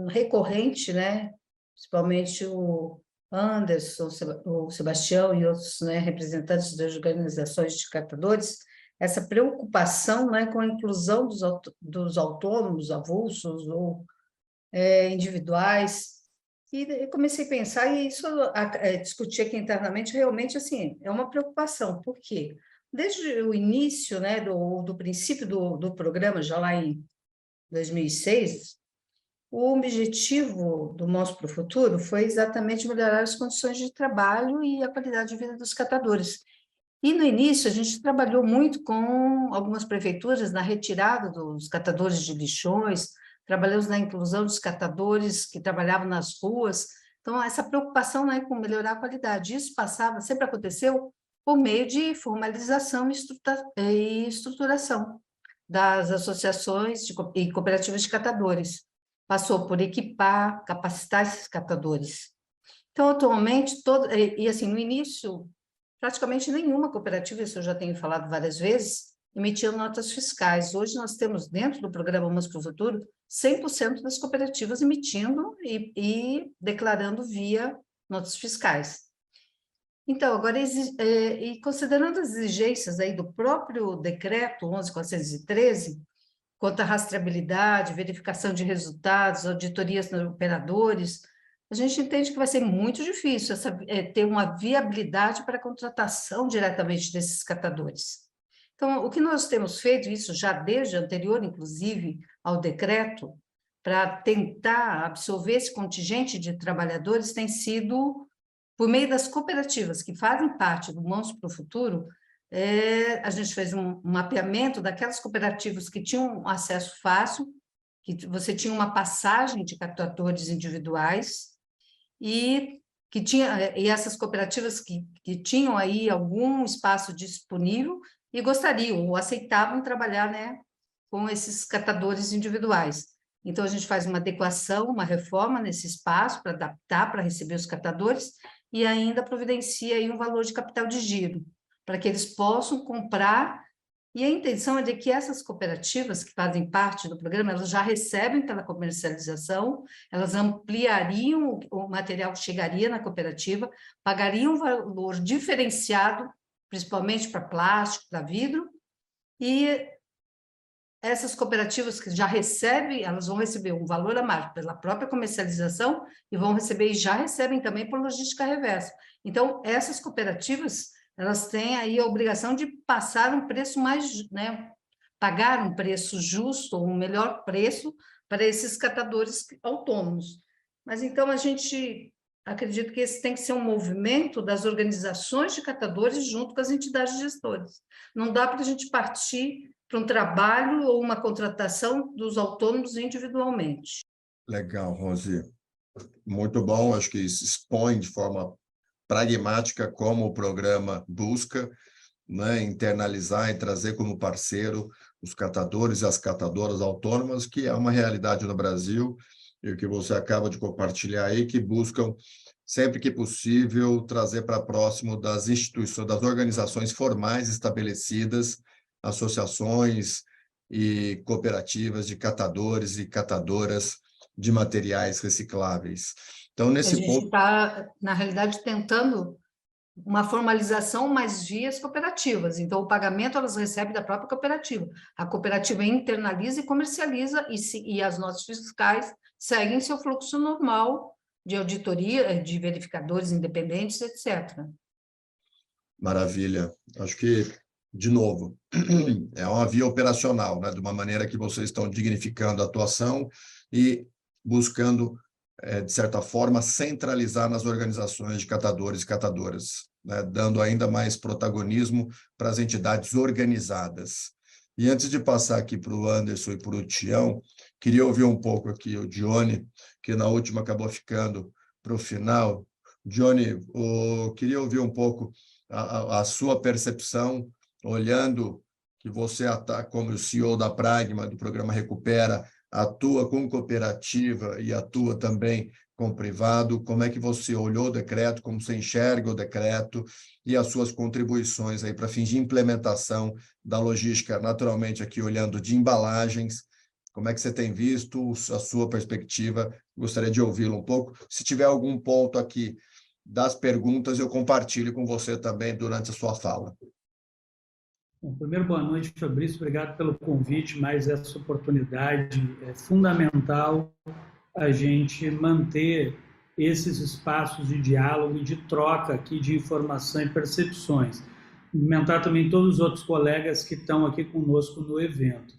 recorrente, né? Principalmente o Anderson, o Sebastião e outros, né, representantes das organizações de catadores, essa preocupação, né, com a inclusão dos autônomos, avulsos ou individuais. E eu comecei a pensar, e isso discutir aqui internamente, realmente, assim, é uma preocupação. Por quê? Desde o início, né, do princípio do programa, já lá em 2006, o objetivo do Mãos para o Futuro foi exatamente melhorar as condições de trabalho e a qualidade de vida dos catadores. E, no início, a gente trabalhou muito com algumas prefeituras na retirada dos catadores de lixões, trabalhamos na inclusão dos catadores que trabalhavam nas ruas. Então, essa preocupação, né, com melhorar a qualidade, isso sempre aconteceu por meio de formalização e estruturação das associações e cooperativas de catadores. Passou por equipar, capacitar esses catadores. Então, atualmente, assim, no início, praticamente nenhuma cooperativa, isso eu já tenho falado várias vezes, emitia notas fiscais. Hoje nós temos, dentro do programa Mãos para o Futuro, 100% das cooperativas emitindo e declarando via notas fiscais. Então, agora, e considerando as exigências aí do próprio decreto 11.413, quanto à rastreabilidade, verificação de resultados, auditorias nos operadores, a gente entende que vai ser muito difícil ter uma viabilidade para a contratação diretamente desses catadores. Então, o que nós temos feito, isso já desde anterior, inclusive, ao decreto, para tentar absorver esse contingente de trabalhadores, tem sido, por meio das cooperativas que fazem parte do Mãos para o Futuro, a gente fez um mapeamento daquelas cooperativas que tinham acesso fácil, que você tinha uma passagem de catadores individuais, e essas cooperativas que tinham aí algum espaço disponível e gostariam ou aceitavam trabalhar, né, com esses catadores individuais. Então, a gente faz uma adequação, uma reforma nesse espaço para adaptar, para receber os catadores, e ainda providencia aí um valor de capital de giro, para que eles possam comprar. E a intenção é de que essas cooperativas que fazem parte do programa, elas já recebem pela comercialização, elas ampliariam o material que chegaria na cooperativa, pagariam um valor diferenciado, principalmente para plástico, para vidro, e essas cooperativas que já recebem, elas vão receber um valor a mais pela própria comercialização e vão receber, e já recebem também por logística reversa. Então, essas cooperativas, elas têm aí a obrigação de passar um preço mais, né, pagar um preço justo, um melhor preço para esses catadores autônomos. Mas, então, a gente acredita que esse tem que ser um movimento das organizações de catadores junto com as entidades gestoras. Não dá para a gente partir para um trabalho ou uma contratação dos autônomos individualmente. Legal, Rosi. Muito bom, acho que isso expõe de forma pragmática como o programa busca, né, internalizar e trazer como parceiro os catadores e as catadoras autônomas, que é uma realidade no Brasil, e o que você acaba de compartilhar aí, que buscam, sempre que possível, trazer para próximo das instituições, das organizações formais estabelecidas, associações e cooperativas de catadores e catadoras de materiais recicláveis. Então, nesse ponto... A gente está, na realidade, tentando uma formalização, mas via as cooperativas. Então, o pagamento elas recebem da própria cooperativa. A cooperativa internaliza e comercializa, e as notas fiscais seguem seu fluxo normal de auditoria, de verificadores independentes, etc. Maravilha. Acho que, de novo, é uma via operacional, né? De uma maneira que vocês estão dignificando a atuação e buscando, de certa forma, centralizar nas organizações de catadores e catadoras, né? Dando ainda mais protagonismo para as entidades organizadas. E antes de passar aqui para o Anderson e para o Tião, queria ouvir um pouco aqui o Johnny, que na última acabou ficando para o final. Johnny, queria ouvir um pouco a sua percepção, olhando que você, como o CEO da Pragma, do programa Recupera, atua com cooperativa e atua também com privado, como é que você olhou o decreto, como você enxerga o decreto e as suas contribuições aí para fins de implementação da logística, naturalmente aqui olhando de embalagens, como é que você tem visto a sua perspectiva? Gostaria de ouvi-lo um pouco. Se tiver algum ponto aqui das perguntas, eu compartilho com você também durante a sua fala. Bom, primeiro, boa noite, Fabrício. Obrigado pelo convite, mais essa oportunidade. É fundamental a gente manter esses espaços de diálogo e de troca aqui de informação e percepções. cumprimentar também todos os outros colegas que estão aqui conosco no evento.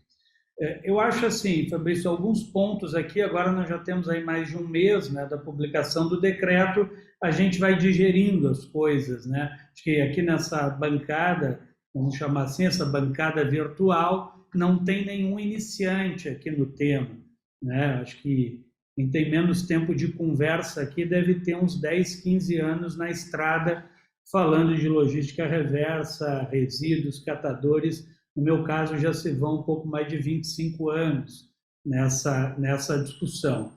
Eu acho assim, Fabrício, alguns pontos aqui, agora nós já temos aí mais de um mês, né, da publicação do decreto, a gente vai digerindo as coisas, né? Acho que aqui nessa bancada, vamos chamar assim, essa bancada virtual, não tem nenhum iniciante aqui no tema, né? Acho que quem tem menos tempo de conversa aqui deve ter uns 10, 15 anos na estrada falando de logística reversa, resíduos, catadores. No meu caso, já se vão um pouco mais de 25 anos nessa discussão.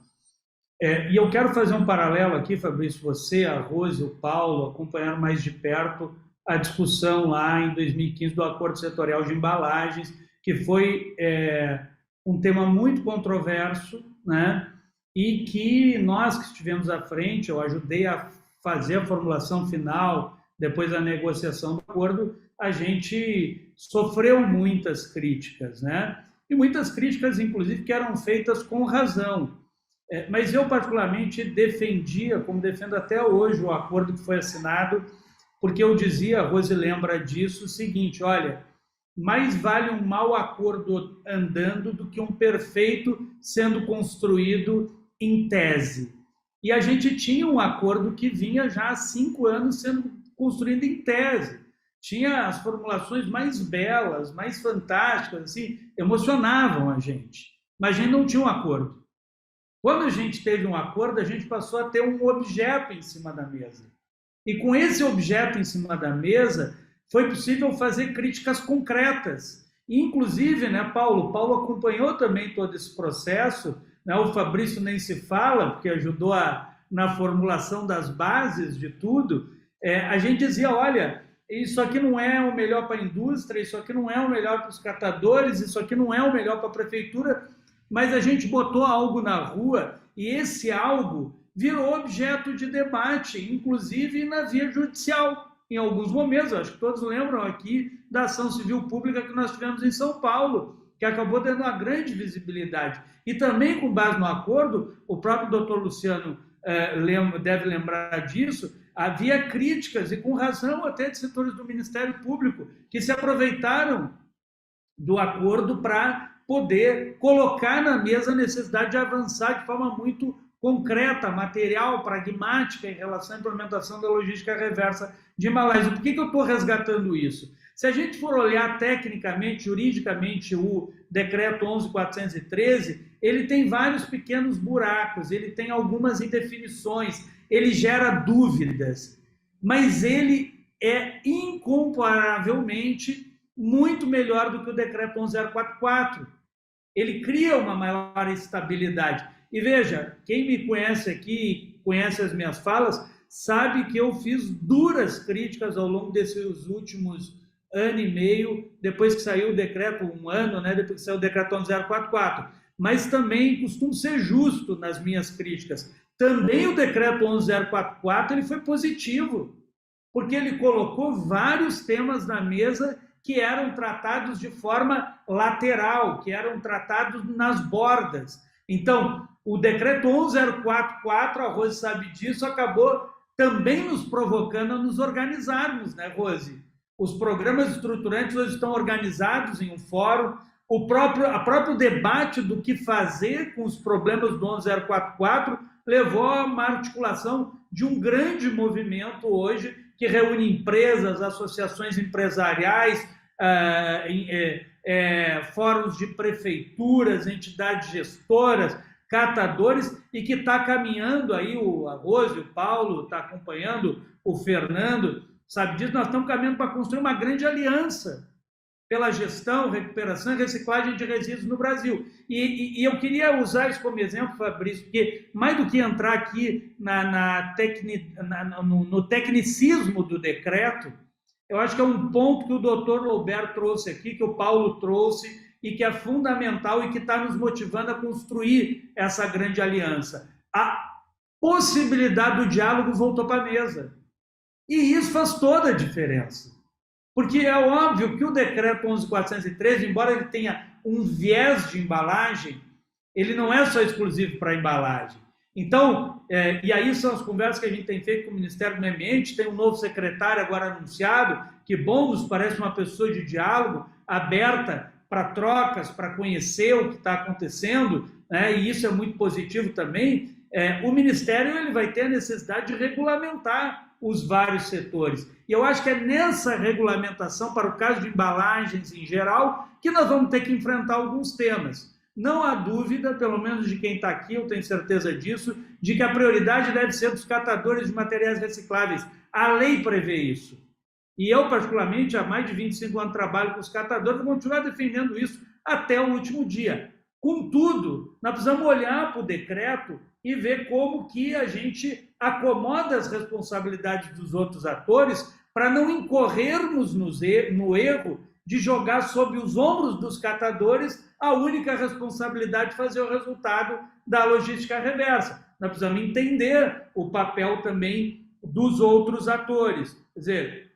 E eu quero fazer um paralelo aqui, Fabrício, você, a Rose, o Paulo, acompanharam mais de perto a discussão lá em 2015 do Acordo Setorial de Embalagens, que foi um tema muito controverso, né? E que nós que estivemos à frente, eu ajudei a fazer a formulação final, depois da negociação do acordo, a gente sofreu muitas críticas, né? E muitas críticas, inclusive, que eram feitas com razão. Mas eu, particularmente, defendia, como defendo até hoje, o acordo que foi assinado, porque eu dizia, a Rose lembra disso, o seguinte, olha, mais vale um mau acordo andando do que um perfeito sendo construído em tese. E a gente tinha um acordo que vinha já há 5 anos sendo construído em tese. Tinha as formulações mais belas, mais fantásticas, assim, emocionavam a gente. Mas a gente não tinha um acordo. Quando a gente teve um acordo, a gente passou a ter um objeto em cima da mesa. E com esse objeto em cima da mesa, foi possível fazer críticas concretas. E, inclusive, né, Paulo acompanhou também todo esse processo, né, o Fabrício nem se fala, porque ajudou na formulação das bases de tudo. A gente dizia, olha, isso aqui não é o melhor para a indústria, isso aqui não é o melhor para os catadores, isso aqui não é o melhor para a prefeitura, mas a gente botou algo na rua e esse algo virou objeto de debate, inclusive na via judicial, em alguns momentos. Acho que todos lembram aqui da ação civil pública que nós tivemos em São Paulo, que acabou dando uma grande visibilidade. E também, com base no acordo, o próprio doutor Luciano deve lembrar disso, havia críticas, e com razão até de setores do Ministério Público, que se aproveitaram do acordo para poder colocar na mesa a necessidade de avançar de forma muito concreta, material, pragmática em relação à implementação da logística reversa de embalagens. Por que eu estou resgatando isso? Se a gente for olhar tecnicamente, juridicamente, o decreto 11.413, ele tem vários pequenos buracos, ele tem algumas indefinições, ele gera dúvidas, mas ele é incomparavelmente muito melhor do que o decreto 11.044. Ele cria uma maior estabilidade. E veja, quem me conhece aqui, conhece as minhas falas, sabe que eu fiz duras críticas ao longo desses últimos ano e meio, depois que saiu o decreto, um ano, né, depois que saiu o decreto 11.044. Mas também costumo ser justo nas minhas críticas. Também o decreto 11.044 ele foi positivo, porque ele colocou vários temas na mesa que eram tratados de forma lateral, que eram tratados nas bordas. Então, o decreto 11.044, a Rose sabe disso, acabou também nos provocando a nos organizarmos, né, Rose? Os programas estruturantes hoje estão organizados em um fórum, o próprio debate do que fazer com os problemas do 11.044 levou a uma articulação de um grande movimento hoje que reúne empresas, associações empresariais, fóruns de prefeituras, entidades gestoras, catadores, e que está caminhando aí, a Rose, o Paulo, está acompanhando, o Fernando, sabe disso, nós estamos caminhando para construir uma grande aliança pela gestão, recuperação e reciclagem de resíduos no Brasil. E eu queria usar isso como exemplo, Fabrício, porque mais do que entrar aqui no tecnicismo do decreto, eu acho que é um ponto que o doutor Loubert trouxe aqui, que o Paulo trouxe, e que é fundamental e que está nos motivando a construir essa grande aliança. A possibilidade do diálogo voltou para a mesa. E isso faz toda a diferença. Porque é óbvio que o decreto 11.413, embora ele tenha um viés de embalagem, ele não é só exclusivo para a embalagem. Então, e aí são as conversas que a gente tem feito com o Ministério do Meio Ambiente, tem um novo secretário agora anunciado, que bom, nos parece uma pessoa de diálogo, aberta para trocas, para conhecer o que está acontecendo, né? E isso é muito positivo também. O Ministério ele vai ter a necessidade de regulamentar os vários setores. E eu acho que é nessa regulamentação, para o caso de embalagens em geral, que nós vamos ter que enfrentar alguns temas. Não há dúvida, pelo menos de quem está aqui, eu tenho certeza disso, de que a prioridade deve ser dos catadores de materiais recicláveis. A lei prevê isso. E eu, particularmente, há mais de 25 anos trabalho com os catadores, vou continuar defendendo isso até o último dia. Contudo, nós precisamos olhar para o decreto e ver como que a gente acomoda as responsabilidades dos outros atores para não incorrermos no erro de jogar sobre os ombros dos catadores a única responsabilidade de fazer o resultado da logística reversa. Nós precisamos entender o papel também dos outros atores. Quer dizer,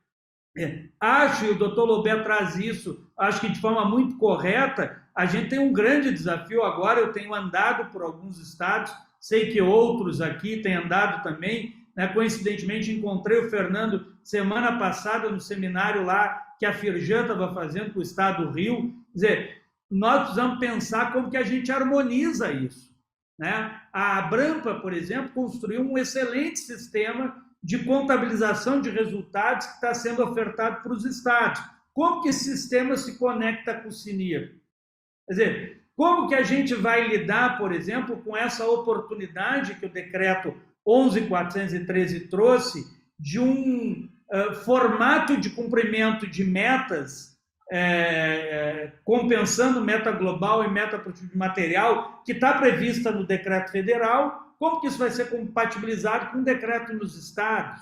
acho, e o doutor Lobé traz isso, acho que de forma muito correta, a gente tem um grande desafio agora, eu tenho andado por alguns estados, sei que outros aqui têm andado também, né? Coincidentemente encontrei o Fernando semana passada no seminário lá que a Firjan estava fazendo com o estado do Rio. Quer dizer, nós precisamos pensar como que a gente harmoniza isso, né? A Abrampa, por exemplo, construiu um excelente sistema de contabilização de resultados que está sendo ofertado para os estados. Como que esse sistema se conecta com o CNIR? Quer dizer, como que a gente vai lidar, por exemplo, com essa oportunidade que o decreto 11.413 trouxe de um formato de cumprimento de metas, compensando meta global e meta produtiva de material, que está prevista no decreto federal, como que isso vai ser compatibilizado com o decreto nos estados?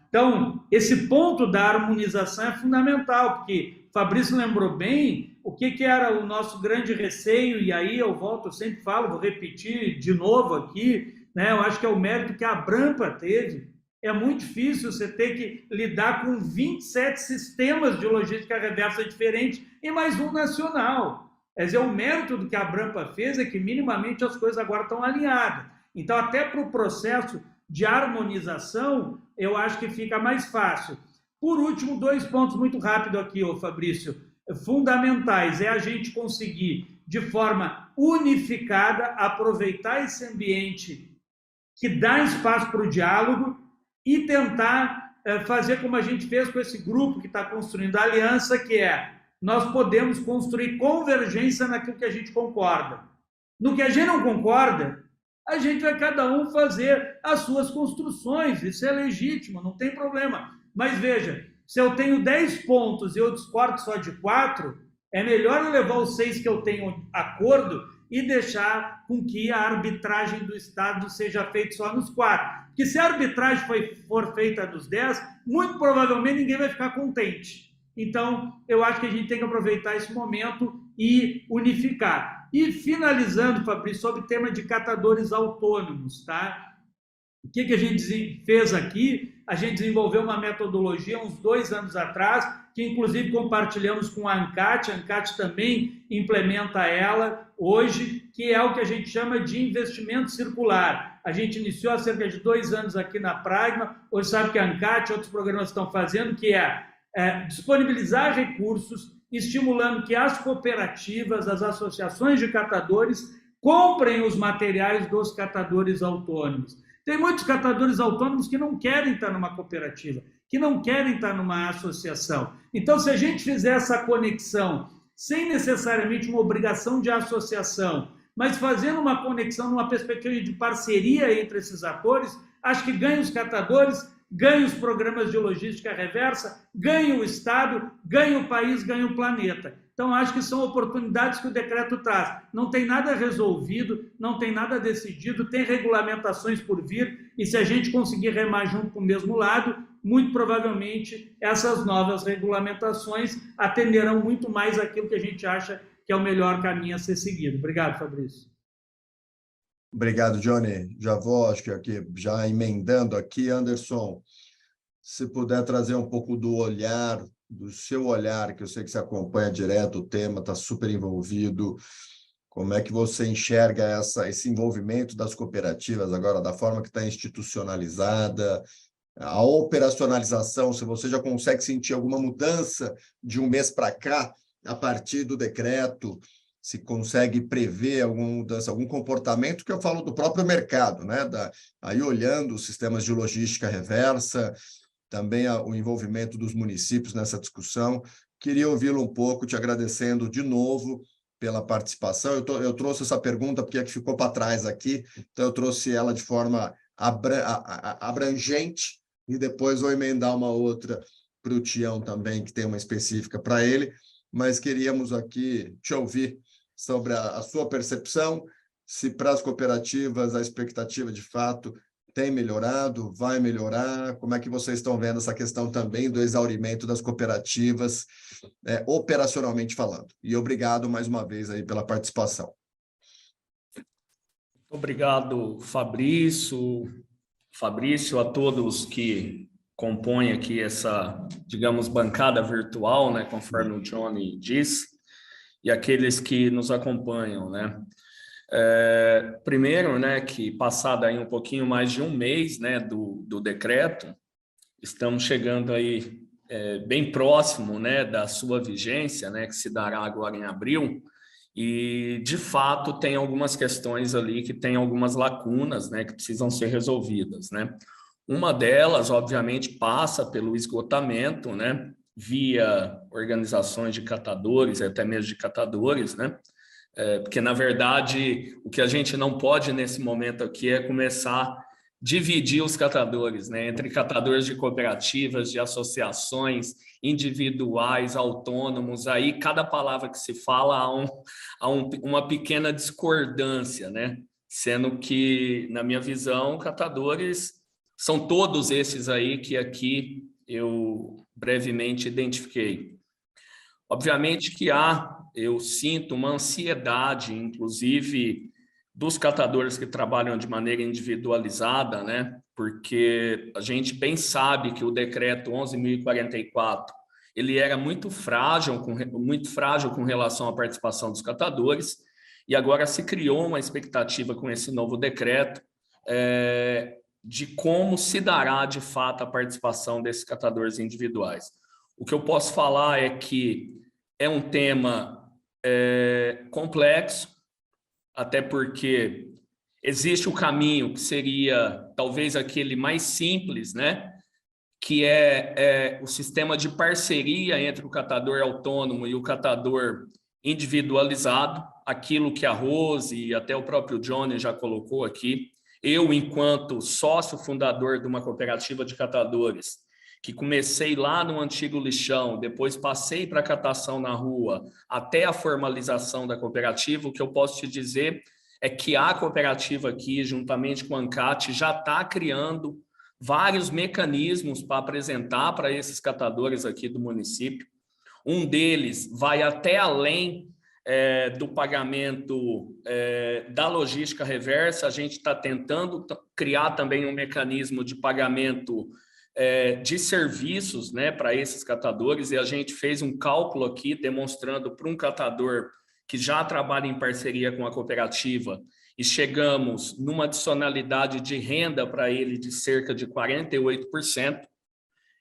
Então, esse ponto da harmonização é fundamental, porque o Fabrício lembrou bem o que era o nosso grande receio, e aí eu volto, eu sempre falo, vou repetir de novo aqui, né? Eu acho que é o mérito que a Abrampa teve. É muito difícil você ter que lidar com 27 sistemas de logística reversa diferentes e mais um nacional. Quer dizer, o mérito do que a Abrampa fez é que minimamente as coisas agora estão alinhadas. Então, até para o processo de harmonização, eu acho que fica mais fácil. Por último, 2 pontos muito rápido aqui, Fabrício, fundamentais. É a gente conseguir, de forma unificada, aproveitar esse ambiente que dá espaço para o diálogo e tentar fazer como a gente fez com esse grupo que está construindo a aliança, que nós podemos construir convergência naquilo que a gente concorda. No que a gente não concorda, a gente vai cada um fazer as suas construções, isso é legítimo, não tem problema. Mas veja, se eu tenho 10 pontos e eu discordo só de 4, é melhor eu levar os 6 que eu tenho acordo e deixar com que a arbitragem do Estado seja feita só nos 4. Porque se a arbitragem for feita nos 10, muito provavelmente ninguém vai ficar contente. Então, eu acho que a gente tem que aproveitar esse momento e unificar. E finalizando, Fabrício, sobre o tema de catadores autônomos, tá? O que a gente fez aqui? A gente desenvolveu uma metodologia uns 2 anos atrás, que inclusive compartilhamos com a ANCAT. A ANCAT também implementa ela hoje, que é o que a gente chama de investimento circular. A gente iniciou há cerca de 2 anos aqui na Pragma. Hoje sabe que a ANCAT e outros programas estão fazendo, que disponibilizar recursos, estimulando que as cooperativas, as associações de catadores, comprem os materiais dos catadores autônomos. Tem muitos catadores autônomos que não querem estar numa cooperativa, que não querem estar numa associação. Então, se a gente fizer essa conexão, sem necessariamente uma obrigação de associação, mas fazendo uma conexão numa perspectiva de parceria entre esses atores, acho que ganha os catadores, ganha os programas de logística reversa, ganha o Estado, ganha o país, ganha o planeta. Então, acho que são oportunidades que o decreto traz. Não tem nada resolvido, não tem nada decidido, tem regulamentações por vir, e se a gente conseguir remar junto para o mesmo lado, muito provavelmente essas novas regulamentações atenderão muito mais aquilo que a gente acha que é o melhor caminho a ser seguido. Obrigado, Fabrício. Obrigado, Johnny. Já vou, acho que aqui, já emendando aqui, Anderson, se puder trazer um pouco do olhar, do seu olhar, que eu sei que você acompanha direto o tema, está super envolvido, Como é que você enxerga esse envolvimento das cooperativas agora, da forma que está institucionalizada, a operacionalização, se você já consegue sentir alguma mudança de um mês para cá, a partir do decreto, se consegue prever alguma mudança, algum comportamento, que eu falo do próprio mercado, né? Aí olhando os sistemas de logística reversa, também o envolvimento dos municípios nessa discussão. Queria ouvi-lo um pouco, te agradecendo de novo pela participação. Eu trouxe essa pergunta porque é que ficou para trás aqui, então eu trouxe ela de forma abrangente e depois vou emendar uma outra para o Tião também, que tem uma específica para ele, mas queríamos aqui te ouvir sobre a sua percepção, se para as cooperativas a expectativa de fato tem melhorado, vai melhorar, como é que vocês estão vendo essa questão também do exaurimento das cooperativas, operacionalmente falando. E obrigado mais uma vez aí pela participação. Obrigado, Fabrício, a todos que compõem aqui essa, digamos, bancada virtual, né, conforme o Johnny disse, e aqueles que nos acompanham, né. Primeiro, né, que passado aí um pouquinho mais de um mês, né, do decreto, estamos chegando aí bem próximo, né, da sua vigência, né, que se dará agora em abril, e de fato tem algumas questões ali que tem algumas lacunas, né, que precisam ser resolvidas, né. Uma delas, obviamente, passa pelo esgotamento, né, via organizações de catadores, até mesmo de catadores, né, porque, na verdade, o que a gente não pode nesse momento aqui é começar a dividir os catadores, né, entre catadores de cooperativas, de associações, individuais, autônomos. Aí, cada palavra que se fala há uma pequena discordância, né, sendo que, na minha visão, catadores são todos esses aí que aqui eu brevemente identifiquei. Obviamente que eu sinto uma ansiedade, inclusive, dos catadores que trabalham de maneira individualizada, né? Porque a gente bem sabe que o decreto 11.044, ele era muito frágil com relação à participação dos catadores, e agora se criou uma expectativa com esse novo decreto de como se dará, de fato, a participação desses catadores individuais. O que eu posso falar é que é um tema complexo, até porque existe o caminho que seria talvez aquele mais simples, né? Que é o sistema de parceria entre o catador autônomo e o catador individualizado, aquilo que a Rose e até o próprio Johnny já colocou aqui. Eu, enquanto sócio fundador de uma cooperativa de catadores, que comecei lá no antigo lixão, depois passei para a catação na rua, até a formalização da cooperativa, o que eu posso te dizer é que a cooperativa aqui, juntamente com a ANCAT, já está criando vários mecanismos para apresentar para esses catadores aqui do município. Um deles vai até além do pagamento da logística reversa. A gente está tentando criar também um mecanismo de pagamento de serviços, né, para esses catadores, e a gente fez um cálculo aqui demonstrando para um catador que já trabalha em parceria com a cooperativa, e chegamos numa adicionalidade de renda para ele de cerca de 48%,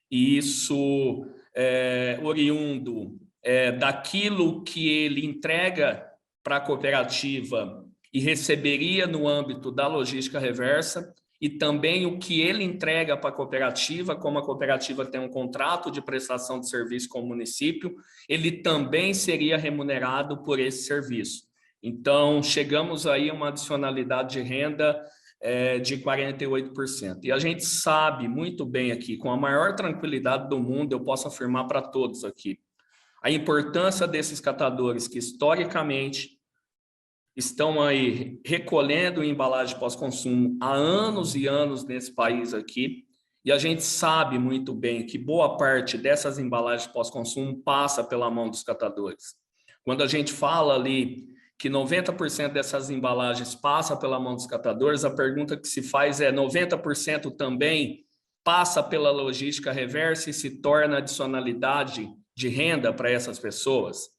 e isso oriundo daquilo que ele entrega para a cooperativa e receberia no âmbito da logística reversa, e também o que ele entrega para a cooperativa, como a cooperativa tem um contrato de prestação de serviço com o município, ele também seria remunerado por esse serviço. Então, chegamos aí a uma adicionalidade de renda de 48%. E a gente sabe muito bem aqui, com a maior tranquilidade do mundo, eu posso afirmar para todos aqui, a importância desses catadores que, historicamente, estão aí recolhendo embalagem pós-consumo há anos e anos nesse país aqui, e a gente sabe muito bem que boa parte dessas embalagens pós-consumo passa pela mão dos catadores. Quando a gente fala ali que 90% dessas embalagens passa pela mão dos catadores, a pergunta que se faz é: 90% também passa pela logística reversa e se torna adicionalidade de renda para essas pessoas?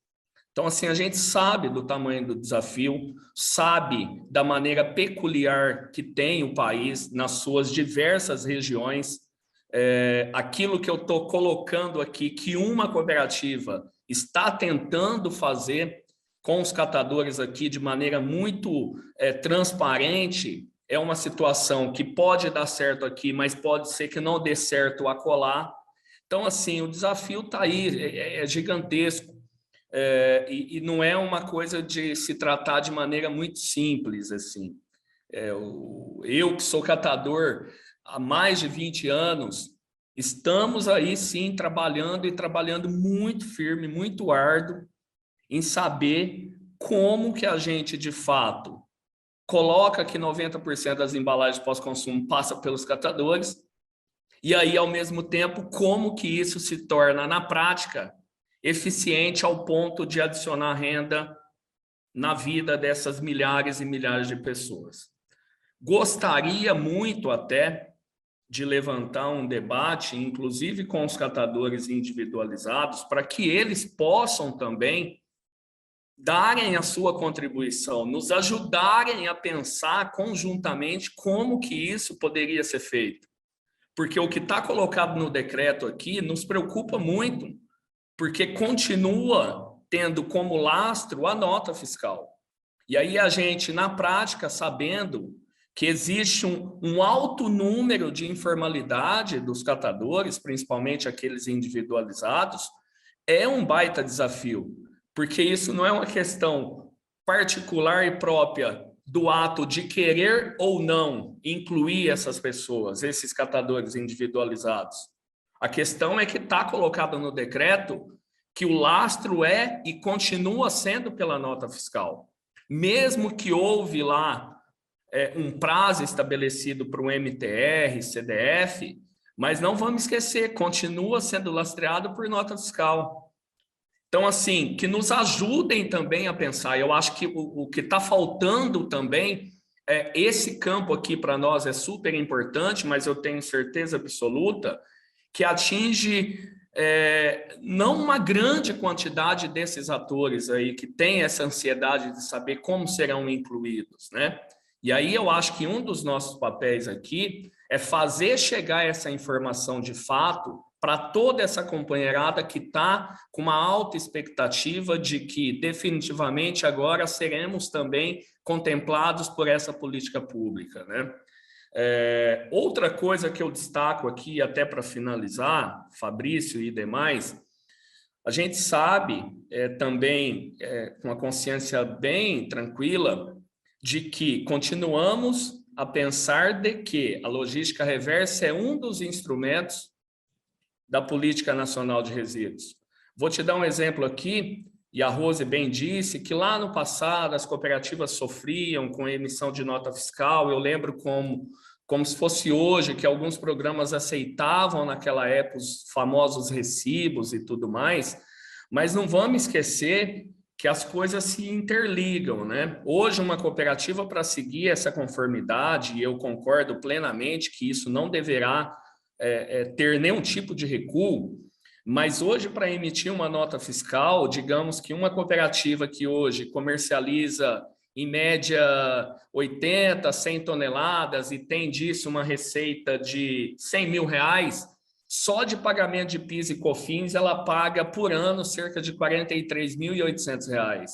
Então, assim, a gente sabe do tamanho do desafio, sabe da maneira peculiar que tem o país nas suas diversas regiões. Aquilo que eu estou colocando aqui, que uma cooperativa está tentando fazer com os catadores aqui de maneira muito transparente, é uma situação que pode dar certo aqui, mas pode ser que não dê certo acolá. Então, assim, o desafio está aí, é gigantesco. E não é uma coisa de se tratar de maneira muito simples, assim. Eu que sou catador há mais de 20 anos, estamos aí sim trabalhando e trabalhando muito firme, muito árduo em saber como que a gente de fato coloca que 90% das embalagens pós-consumo passa pelos catadores e aí ao mesmo tempo como que isso se torna na prática eficiente ao ponto de adicionar renda na vida dessas milhares e milhares de pessoas. Gostaria muito até de levantar um debate, inclusive com os catadores individualizados, para que eles possam também darem a sua contribuição, nos ajudarem a pensar conjuntamente como que isso poderia ser feito. Porque o que está colocado no decreto aqui nos preocupa muito, porque continua tendo como lastro a nota fiscal. E aí a gente, na prática, sabendo que existe um alto número de informalidade dos catadores, principalmente aqueles individualizados, é um baita desafio, porque isso não é uma questão particular e própria do ato de querer ou não incluir essas pessoas, esses catadores individualizados. A questão é que está colocado no decreto que o lastro é e continua sendo pela nota fiscal. Mesmo que houve lá um prazo estabelecido para o MTR, CDF, mas não vamos esquecer, continua sendo lastreado por nota fiscal. Então, assim, que nos ajudem também a pensar. Eu acho que o que está faltando também, esse campo aqui para nós é super importante, mas eu tenho certeza absoluta que atinge não uma grande quantidade desses atores aí que tem essa ansiedade de saber como serão incluídos, né? E aí eu acho que um dos nossos papéis aqui é fazer chegar essa informação de fato para toda essa companheirada que está com uma alta expectativa de que definitivamente agora seremos também contemplados por essa política pública, né? Outra coisa que eu destaco aqui, até para finalizar, Fabrício e demais, a gente sabe também, com a consciência bem tranquila, de que continuamos a pensar de que a logística reversa é um dos instrumentos da Política Nacional de Resíduos. Vou te dar um exemplo aqui, e a Rose bem disse que lá no passado as cooperativas sofriam com a emissão de nota fiscal. Eu lembro como se fosse hoje, que alguns programas aceitavam naquela época os famosos recibos e tudo mais, mas não vamos esquecer que as coisas se interligam, né? Hoje uma cooperativa, para seguir essa conformidade, e eu concordo plenamente que isso não deverá ter nenhum tipo de recuo, mas hoje para emitir uma nota fiscal, digamos que uma cooperativa que hoje comercializa em média 80, 100 toneladas e tem disso uma receita de R$100 mil, só de pagamento de PIS e COFINS ela paga por ano cerca de R$43.800.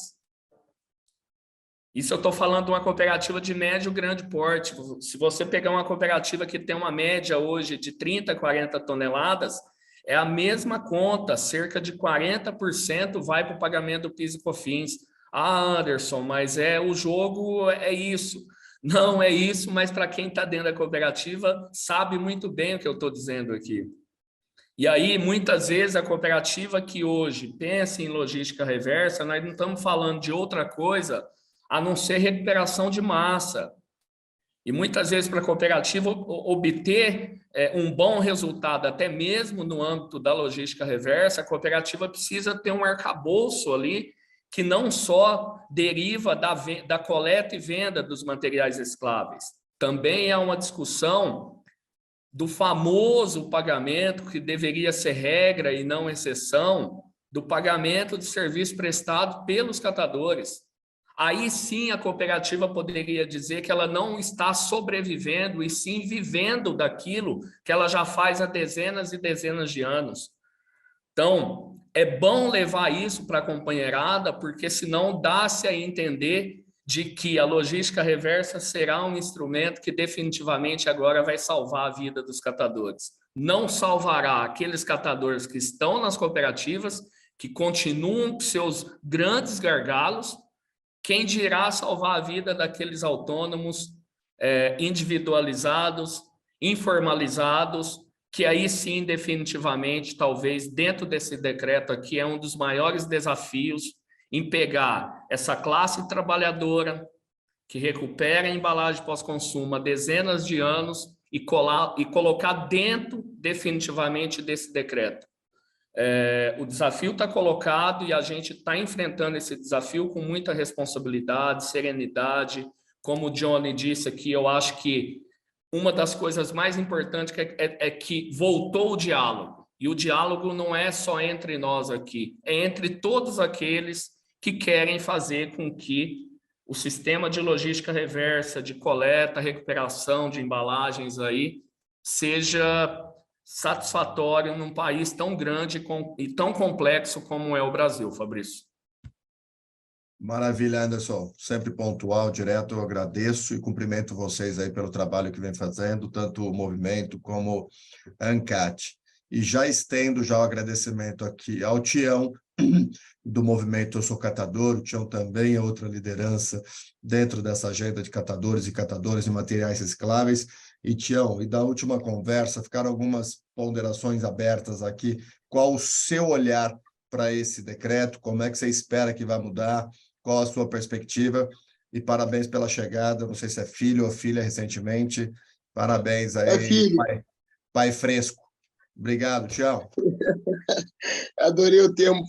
Isso eu estou falando de uma cooperativa de médio e grande porte. Se você pegar uma cooperativa que tem uma média hoje de 30, 40 toneladas, é a mesma conta, cerca de 40% vai para o pagamento do PIS e COFINS. Ah, Anderson, mas o jogo é isso. Não é isso, mas para quem está dentro da cooperativa sabe muito bem o que eu estou dizendo aqui. E aí, muitas vezes, a cooperativa que hoje pensa em logística reversa, nós não estamos falando de outra coisa a não ser recuperação de massa. E muitas vezes, para a cooperativa obter um bom resultado, até mesmo no âmbito da logística reversa, a cooperativa precisa ter um arcabouço ali que não só deriva da coleta e venda dos materiais recicláveis. Também é uma discussão do famoso pagamento, que deveria ser regra e não exceção, do pagamento de serviço prestado pelos catadores. Aí sim a cooperativa poderia dizer que ela não está sobrevivendo e sim vivendo daquilo que ela já faz há dezenas e dezenas de anos. Então, é bom levar isso para a companheirada, porque senão dá-se a entender de que a logística reversa será um instrumento que definitivamente agora vai salvar a vida dos catadores. Não salvará aqueles catadores que estão nas cooperativas, que continuam com seus grandes gargalos. Quem dirá salvar a vida daqueles autônomos individualizados, informalizados, que aí sim, definitivamente, talvez dentro desse decreto aqui, é um dos maiores desafios em pegar essa classe trabalhadora que recupera a embalagem pós-consumo há dezenas de anos e colocar dentro, definitivamente, desse decreto. O desafio está colocado e a gente está enfrentando esse desafio com muita responsabilidade, serenidade. Como o Johnny disse aqui, eu acho que uma das coisas mais importantes é que voltou o diálogo. E o diálogo não é só entre nós aqui, é entre todos aqueles que querem fazer com que o sistema de logística reversa, de coleta, recuperação de embalagens aí, seja satisfatório num país tão grande e tão complexo como é o Brasil, Fabrício. Maravilha, Anderson. Sempre pontual, direto. Eu agradeço e cumprimento vocês aí pelo trabalho que vem fazendo, tanto o movimento como a ANCAT. E já estendo o agradecimento aqui ao Tião, do movimento Eu Sou Catador. O Tião também é outra liderança dentro dessa agenda de catadores e catadoras de materiais recicláveis. E, Tião, e da última conversa, ficaram algumas ponderações abertas aqui. Qual o seu olhar para esse decreto? Como é que você espera que vai mudar? Qual a sua perspectiva? E parabéns pela chegada. Não sei se é filho ou filha recentemente. Parabéns aí, filho. Pai fresco. Obrigado, Tião. Adorei o termo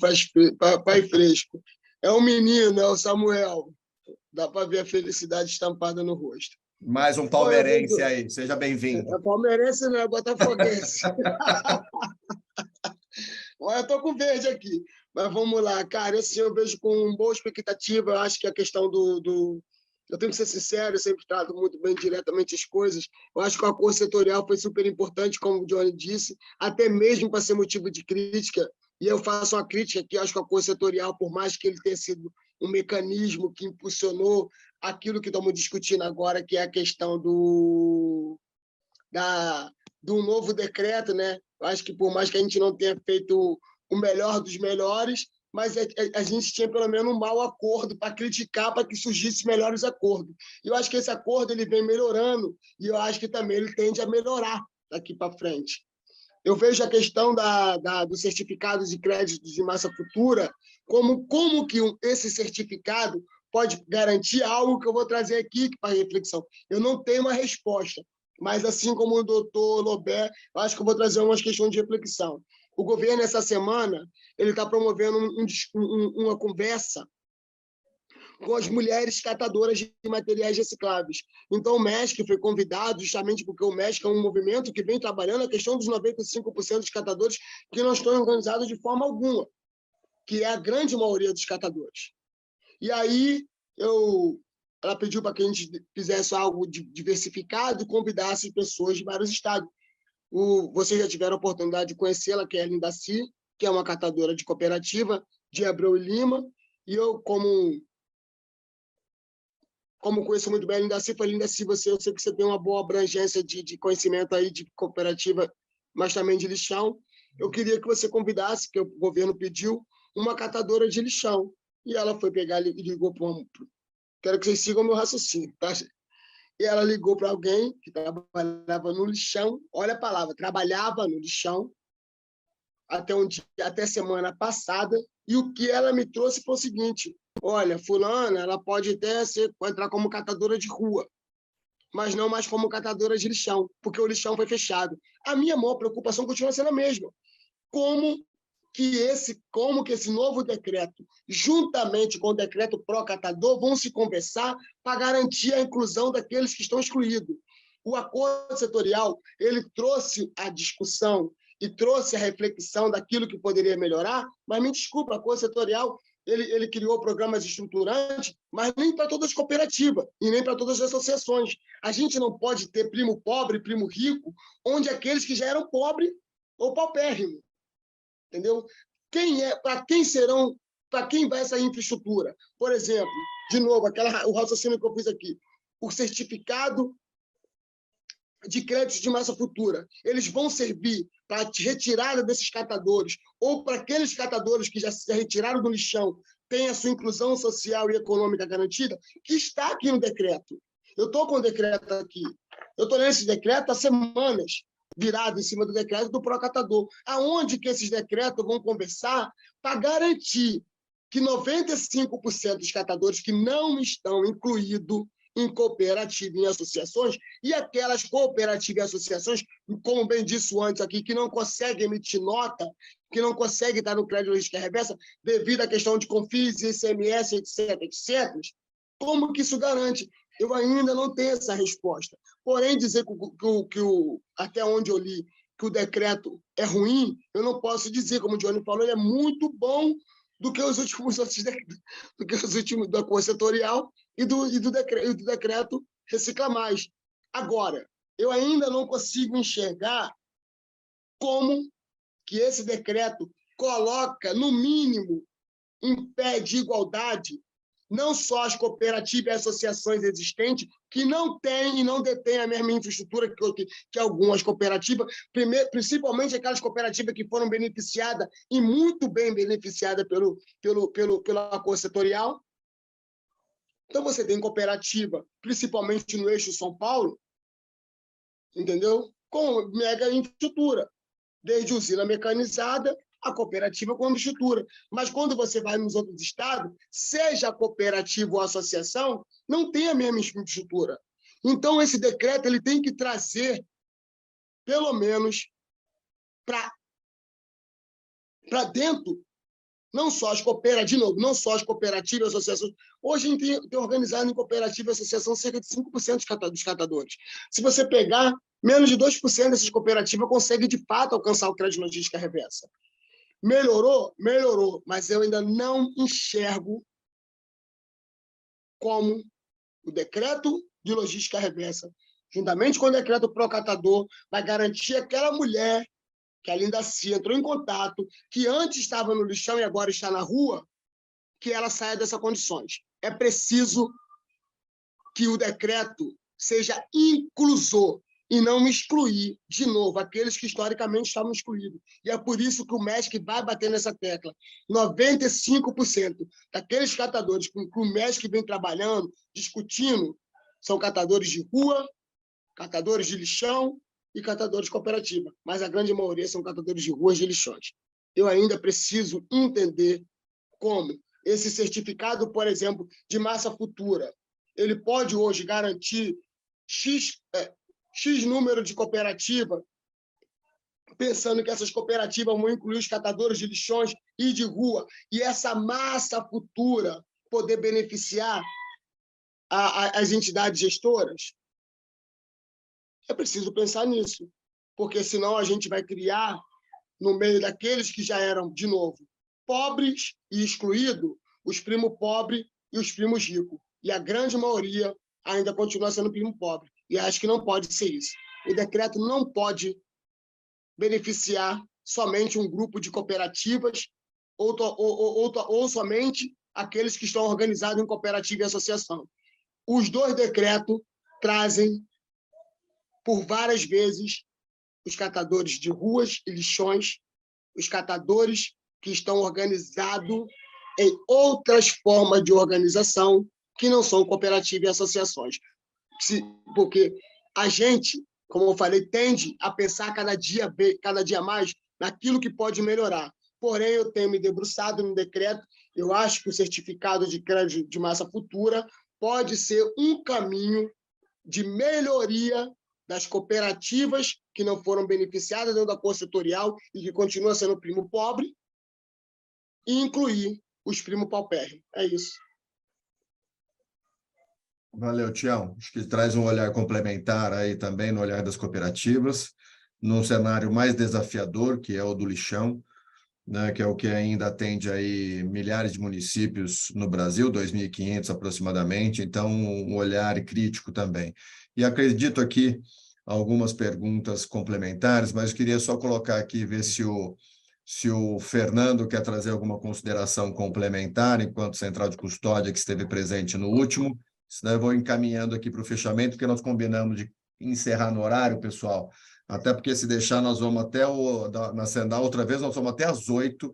pai fresco. É um menino, é o Samuel. Dá para ver a felicidade estampada no rosto. Mais um palmeirense aí. Seja bem-vindo. É palmeirense, não é botafoguense. Eu estou com verde aqui. Mas vamos lá, cara. Esse eu vejo com boa expectativa. Eu acho que a questão eu tenho que ser sincero, eu sempre trato muito bem diretamente as coisas. Eu acho que o acordo setorial foi super importante, como o Johnny disse, até mesmo para ser motivo de crítica. E eu faço uma crítica aqui, acho que o acordo setorial, por mais que ele tenha sido um mecanismo que impulsionou aquilo que estamos discutindo agora, que é a questão do novo decreto, né? Eu acho que por mais que a gente não tenha feito o melhor dos melhores, mas a gente tinha pelo menos um mau acordo para criticar, para que surgissem melhores acordos. E eu acho que esse acordo ele vem melhorando, e eu acho que também ele tende a melhorar daqui para frente. Eu vejo a questão dos certificados de crédito de massa futura, como que esse certificado pode garantir algo que eu vou trazer aqui para reflexão. Eu não tenho uma resposta, mas assim como o doutor Lobé, eu acho que eu vou trazer umas questões de reflexão. O governo, essa semana, ele está promovendo uma conversa com as mulheres catadoras de materiais recicláveis. Então, o MESC foi convidado justamente porque o MESC é um movimento que vem trabalhando a questão dos 95% dos catadores que não estão organizados de forma alguma, que é a grande maioria dos catadores. E aí, ela pediu para que a gente fizesse algo diversificado e convidasse pessoas de vários estados. Vocês já tiveram a oportunidade de conhecê-la, que é a Lindaci, que é uma catadora de cooperativa de Abreu e Lima, e eu, como conheço muito bem a Lindaci, falei, Lindaci, eu sei que você tem uma boa abrangência de conhecimento aí de cooperativa, mas também de lixão. Eu queria que você convidasse, que o governo pediu, uma catadora de lixão. E ela foi pegar e ligou para Quero que vocês sigam o meu raciocínio, tá? E ela ligou para alguém que trabalhava no lixão, olha a palavra, trabalhava no lixão, até semana passada, e o que ela me trouxe foi o seguinte: olha, fulana, ela pode até entrar como catadora de rua, mas não mais como catadora de lixão, porque o lixão foi fechado. A minha maior preocupação continua sendo a mesma. Como que esse novo decreto, juntamente com o decreto pró-catador, vão se conversar para garantir a inclusão daqueles que estão excluídos. O acordo setorial ele trouxe a discussão e trouxe a reflexão daquilo que poderia melhorar, mas me desculpa, a Conselho Setorial ele criou programas estruturantes, mas nem para todas as cooperativas e nem para todas as associações. A gente não pode ter primo pobre, primo rico, onde aqueles que já eram pobres ou paupérrimos. Entendeu? Para quem vai essa infraestrutura? Por exemplo, de novo, o raciocínio que eu fiz aqui, o certificado de créditos de massa futura, eles vão servir para a retirada desses catadores ou para aqueles catadores que já se retiraram do lixão, têm a sua inclusão social e econômica garantida, que está aqui no decreto. Eu estou com o decreto aqui. Eu estou lendo esse decreto há semanas, virado em cima do decreto do Procatador. Aonde que esses decretos vão conversar para garantir que 95% dos catadores que não estão incluídos em cooperativa e em associações, e aquelas cooperativas e associações, como bem disse antes aqui, que não conseguem emitir nota, que não conseguem estar no crédito logística reversa, devido à questão de CONFIS, ICMS, etc., etc., como que isso garante? Eu ainda não tenho essa resposta. Porém, dizer até onde eu li, que o decreto é ruim, eu não posso dizer, como o Johnny falou, ele é muito bom do que os últimos outros decretos, do que os últimos da Conselho Setorial e do decreto Recicla Mais. Agora, eu ainda não consigo enxergar como que esse decreto coloca, no mínimo, em pé de igualdade, não só as cooperativas e associações existentes, que não têm e não detêm a mesma infraestrutura que algumas cooperativas, principalmente aquelas cooperativas que foram beneficiadas e muito bem beneficiadas pela Conselho Setorial. Então, você tem cooperativa, principalmente no eixo São Paulo, entendeu? Com mega infraestrutura, desde usina mecanizada a cooperativa com infraestrutura. Mas quando você vai nos outros estados, seja a cooperativa ou a associação, não tem a mesma infraestrutura. Então, esse decreto ele tem que trazer, pelo menos, para dentro, não só as cooperativas, de novo, não só as cooperativas e associações. Hoje a gente tem organizado em cooperativa e associação cerca de 5% dos catadores. Se você pegar, menos de 2% dessas cooperativas conseguem, de fato, alcançar o crédito logística reversa. Melhorou? Melhorou, mas eu ainda não enxergo como o decreto de logística reversa, juntamente com o decreto Procatador, vai garantir aquela mulher que a Linda Cia entrou em contato, que antes estava no lixão e agora está na rua, que ela saia dessas condições. É preciso que o decreto seja inclusor e não excluir, de novo, aqueles que historicamente estavam excluídos. E é por isso que o MESC vai bater nessa tecla. 95% daqueles catadores que o MESC vem trabalhando, discutindo, são catadores de rua, catadores de lixão e catadores de cooperativa. Mas a grande maioria são catadores de ruas e lixões. Eu ainda preciso entender como esse certificado, por exemplo, de massa futura, ele pode hoje garantir X número de cooperativa, pensando que essas cooperativas vão incluir os catadores de lixões e de rua, e essa massa futura poder beneficiar as entidades gestoras? É preciso pensar nisso, porque senão a gente vai criar, no meio daqueles que já eram, de novo, pobres e excluídos, os primos pobres e os primos ricos. E a grande maioria ainda continua sendo primo pobre. E acho que não pode ser isso. O decreto não pode beneficiar somente um grupo de cooperativas ou somente aqueles que estão organizados em cooperativa e associação. Os dois decretos trazem, por várias vezes, os catadores de ruas e lixões, os catadores que estão organizados em outras formas de organização que não são cooperativas e associações. Porque a gente, como eu falei, tende a pensar cada dia mais naquilo que pode melhorar. Porém, eu tenho me debruçado no decreto, eu acho que o certificado de crédito de massa futura pode ser um caminho de melhoria das cooperativas que não foram beneficiadas dentro da Conselho Setorial e que continuam sendo primo pobre, e incluir os primos paupérrimos. É isso. Valeu, Tião. Acho que traz um olhar complementar aí também no olhar das cooperativas. num cenário mais desafiador, que é o do lixão, né, que é o que ainda atende aí milhares de municípios no Brasil, 2.500 aproximadamente, então um olhar crítico também. E acredito aqui algumas perguntas complementares, mas eu queria só colocar aqui, ver se o Fernando quer trazer alguma consideração complementar, enquanto central de custódia que esteve presente no último, senão eu vou encaminhando aqui para o fechamento, porque nós combinamos de encerrar no horário, pessoal, até porque se deixar nós vamos até na Sendal, outra vez nós vamos até às 8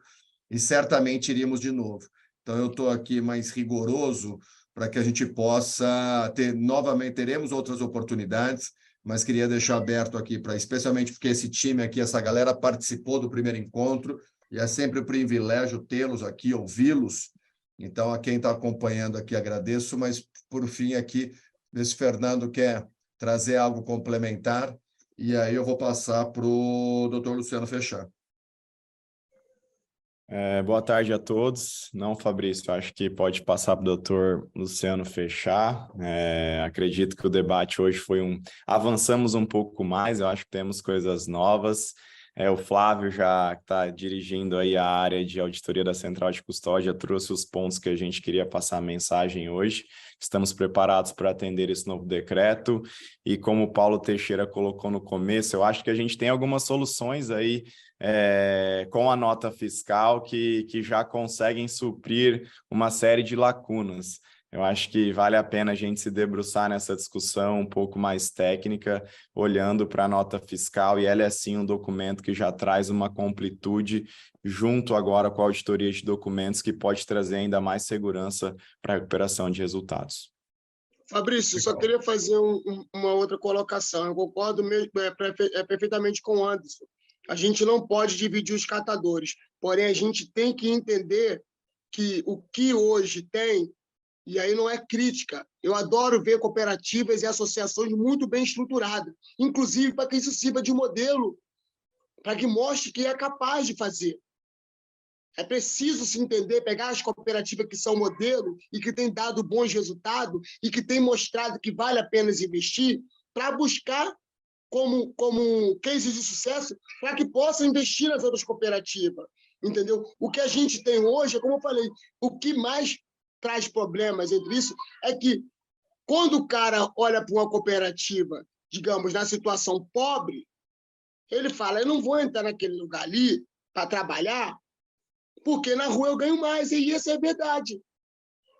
e certamente iríamos de novo. Então eu estou aqui mais rigoroso para que a gente possa ter, novamente, teremos outras oportunidades, mas queria deixar aberto aqui, especialmente porque esse time aqui, essa galera participou do primeiro encontro, e é sempre um privilégio tê-los aqui, ouvi-los. Então, a quem está acompanhando aqui, agradeço, mas, por fim, aqui, ver se o Fernando quer trazer algo complementar, e aí eu vou passar para o doutor Luciano fechar. Boa tarde a todos. Não, Fabrício, acho que pode passar para o doutor Luciano fechar. Acredito que o debate hoje foi avançamos um pouco mais, eu acho que temos coisas novas. O Flávio já está dirigindo aí a área de auditoria da Central de Custódia, trouxe os pontos que a gente queria passar a mensagem hoje. Estamos preparados para atender esse novo decreto e, como o Paulo Teixeira colocou no começo, eu acho que a gente tem algumas soluções aí com a nota fiscal que já conseguem suprir uma série de lacunas. Eu acho que vale a pena a gente se debruçar nessa discussão um pouco mais técnica, olhando para a nota fiscal, e ela é sim um documento que já traz uma completude junto agora com a auditoria de documentos que pode trazer ainda mais segurança para a recuperação de resultados. Fabrício, só queria fazer uma outra colocação. Eu concordo perfeitamente com o Anderson. A gente não pode dividir os catadores, porém a gente tem que entender que o que hoje tem, e aí não é crítica, eu adoro ver cooperativas e associações muito bem estruturadas, inclusive para que isso sirva de modelo, para que mostre que é capaz de fazer. É preciso se entender, pegar as cooperativas que são modelo e que têm dado bons resultados e que têm mostrado que vale a pena investir, para buscar como cases de sucesso, para que possam investir nas outras cooperativas. Entendeu? O que a gente tem hoje, como eu falei, o que mais traz problemas entre isso é que, quando o cara olha para uma cooperativa, digamos, na situação pobre, ele fala, eu não vou entrar naquele lugar ali para trabalhar, porque na rua eu ganho mais, e isso é verdade.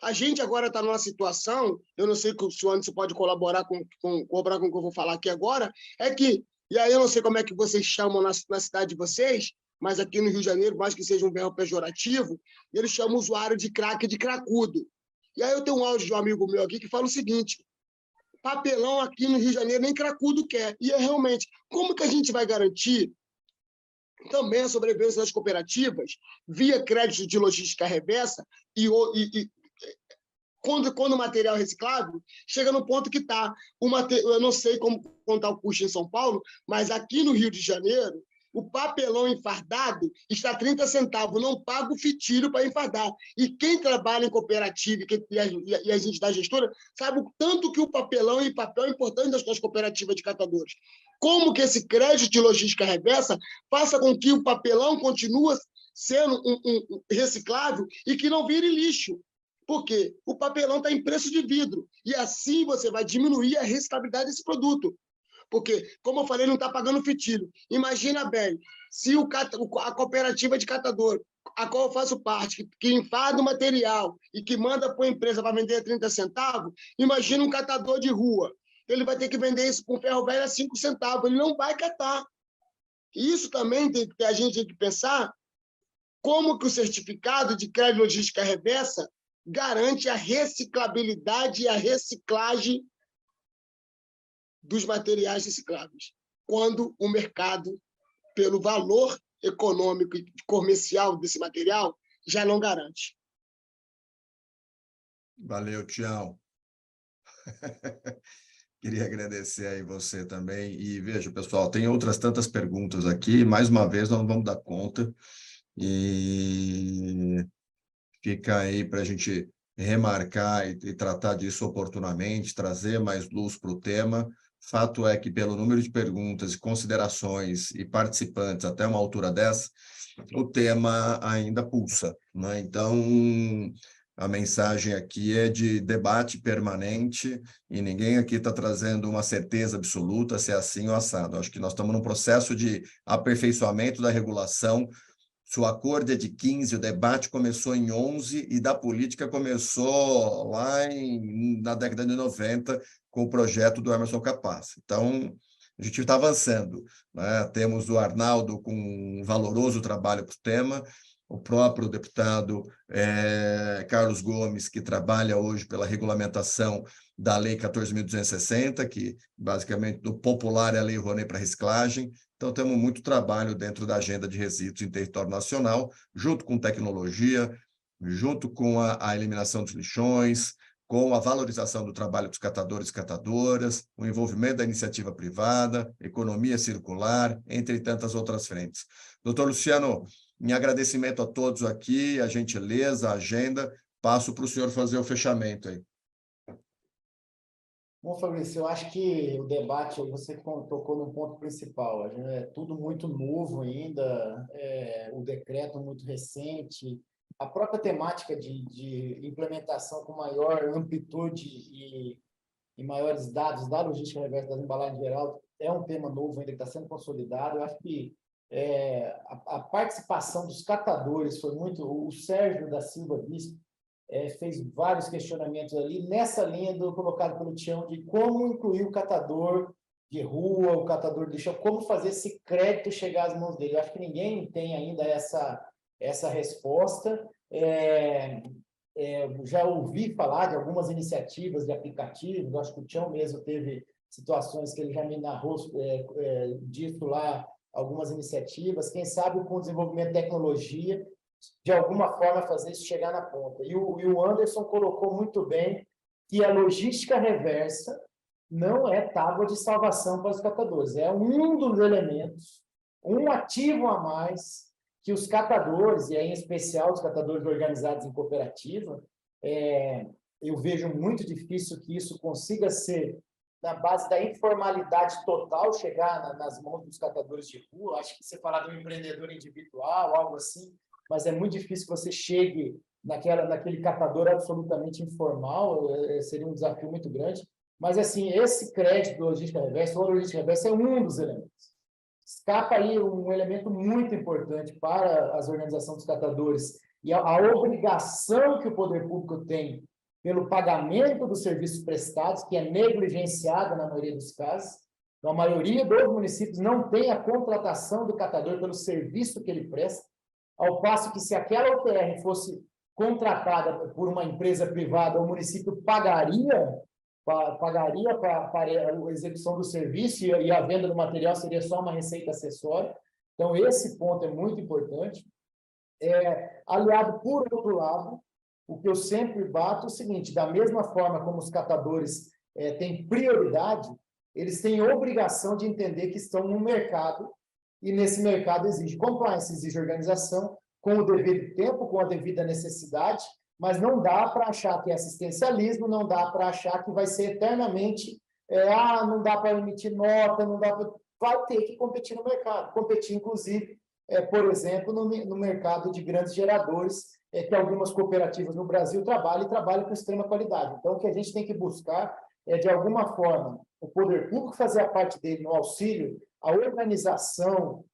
A gente agora está numa situação, eu não sei se o Anderson pode colaborar com o que eu vou falar aqui agora, é que, e aí eu não sei como é que vocês chamam na cidade de vocês, mas aqui no Rio de Janeiro, mais que seja um verbo pejorativo, eles chamam o usuário de craque de cracudo. E aí eu tenho um áudio de um amigo meu aqui que fala o seguinte, papelão aqui no Rio de Janeiro nem cracudo quer. E é realmente, como que a gente vai garantir também a sobrevivência das cooperativas via crédito de logística reversa e quando o material reciclável chega no ponto que está. Eu não sei como contar o custo em São Paulo, mas aqui no Rio de Janeiro, o papelão enfardado está 30 centavos, não paga o fitilho para enfardar. E quem trabalha em cooperativa e a gente da gestora sabe o tanto que o papel é importante das cooperativas de catadores. Como que esse crédito de logística reversa faça com que o papelão continue sendo um reciclável e que não vire lixo. Por quê? O papelão está em preço de vidro. E assim você vai diminuir a reciclabilidade desse produto. Porque, como eu falei, não está pagando fitilho. Imagina bem, se a cooperativa de catador, a qual eu faço parte, que enfada o material e que manda para a empresa para vender a 30 centavos, imagina um catador de rua. Ele vai ter que vender isso com ferro velho a 5 centavos. Ele não vai catar. E isso também a gente tem que pensar como que o certificado de crédito logística reversa garante a reciclabilidade e a reciclagem dos materiais recicláveis, quando o mercado, pelo valor econômico e comercial desse material, já não garante. Valeu, Tião. Queria agradecer aí você também. E veja, pessoal, tem outras tantas perguntas aqui. Mais uma vez, nós não vamos dar conta. E fica aí para a gente remarcar e tratar disso oportunamente, trazer mais luz para o tema. Fato é que, pelo número de perguntas, considerações e participantes até uma altura dessa, o tema ainda pulsa, né? Então, a mensagem aqui é de debate permanente e ninguém aqui está trazendo uma certeza absoluta se é assim ou assado. Acho que nós estamos num processo de aperfeiçoamento da regulação. Se o acordo é de 15, o debate começou em 11 e da política começou lá na década de 90 com o projeto do Emerson Capaz. Então, a gente está avançando, né? Temos o Arnaldo com um valoroso trabalho para o tema, o próprio deputado Carlos Gomes, que trabalha hoje pela regulamentação da Lei 14.260, que basicamente, no popular, é a Lei Rouanet para reciclagem. Então, temos muito trabalho dentro da agenda de resíduos em território nacional, junto com tecnologia, junto com a eliminação dos lixões, com a valorização do trabalho dos catadores e catadoras, o envolvimento da iniciativa privada, economia circular, entre tantas outras frentes. Doutor Luciano, em agradecimento a todos aqui, a gentileza, a agenda, passo para o senhor fazer o fechamento aí. Bom, Fabrício, eu acho que o debate, você tocou no ponto principal, é tudo muito novo ainda, o decreto muito recente, a própria temática de implementação com maior amplitude e maiores dados da logística reversa das embalagens em geral é um tema novo ainda que está sendo consolidado. Eu acho que a participação dos catadores foi muito... O Sérgio da Silva Bispo fez vários questionamentos ali nessa linha colocado pelo Tião de como incluir o catador de rua, o catador de lixão, como fazer esse crédito chegar às mãos dele. Eu acho que ninguém tem ainda essa resposta. Já ouvi falar de algumas iniciativas de aplicativos, acho que o Tião mesmo teve situações que ele já me narrou disso lá, algumas iniciativas, quem sabe com o desenvolvimento de tecnologia, de alguma forma fazer isso chegar na ponta. E o Anderson colocou muito bem que a logística reversa não é tábua de salvação para os catadores, é um dos elementos, um ativo a mais que os catadores, e aí em especial os catadores organizados em cooperativa, eu vejo muito difícil que isso consiga ser na base da informalidade total, chegar nas mãos dos catadores de rua. Acho que você falar de um empreendedor individual, algo assim, mas é muito difícil que você chegue naquele catador absolutamente informal, seria um desafio muito grande. Mas, assim, esse crédito do logística reversa, ou logística reversa, é um dos elementos. Escapa aí um elemento muito importante para as organizações dos catadores e a obrigação que o poder público tem pelo pagamento dos serviços prestados, que é negligenciada na maioria dos casos. Então, a maioria dos municípios não tem a contratação do catador pelo serviço que ele presta, ao passo que, se aquela UTR fosse contratada por uma empresa privada, o município pagaria para a execução do serviço e a venda do material seria só uma receita acessória. Então, esse ponto é muito importante. Aliado, por outro lado, o que eu sempre bato é o seguinte: da mesma forma como os catadores têm prioridade, eles têm obrigação de entender que estão no mercado e nesse mercado exige compliance, exige organização, com o devido tempo, com a devida necessidade, mas não dá para achar que é assistencialismo, não dá para achar que vai ser eternamente, não dá para emitir nota, não dá para... Vai ter que competir no mercado, competir, inclusive, por exemplo, no mercado de grandes geradores, que algumas cooperativas no Brasil trabalham com extrema qualidade. Então, o que a gente tem que buscar é, de alguma forma, o poder público fazer a parte dele no auxílio, a organização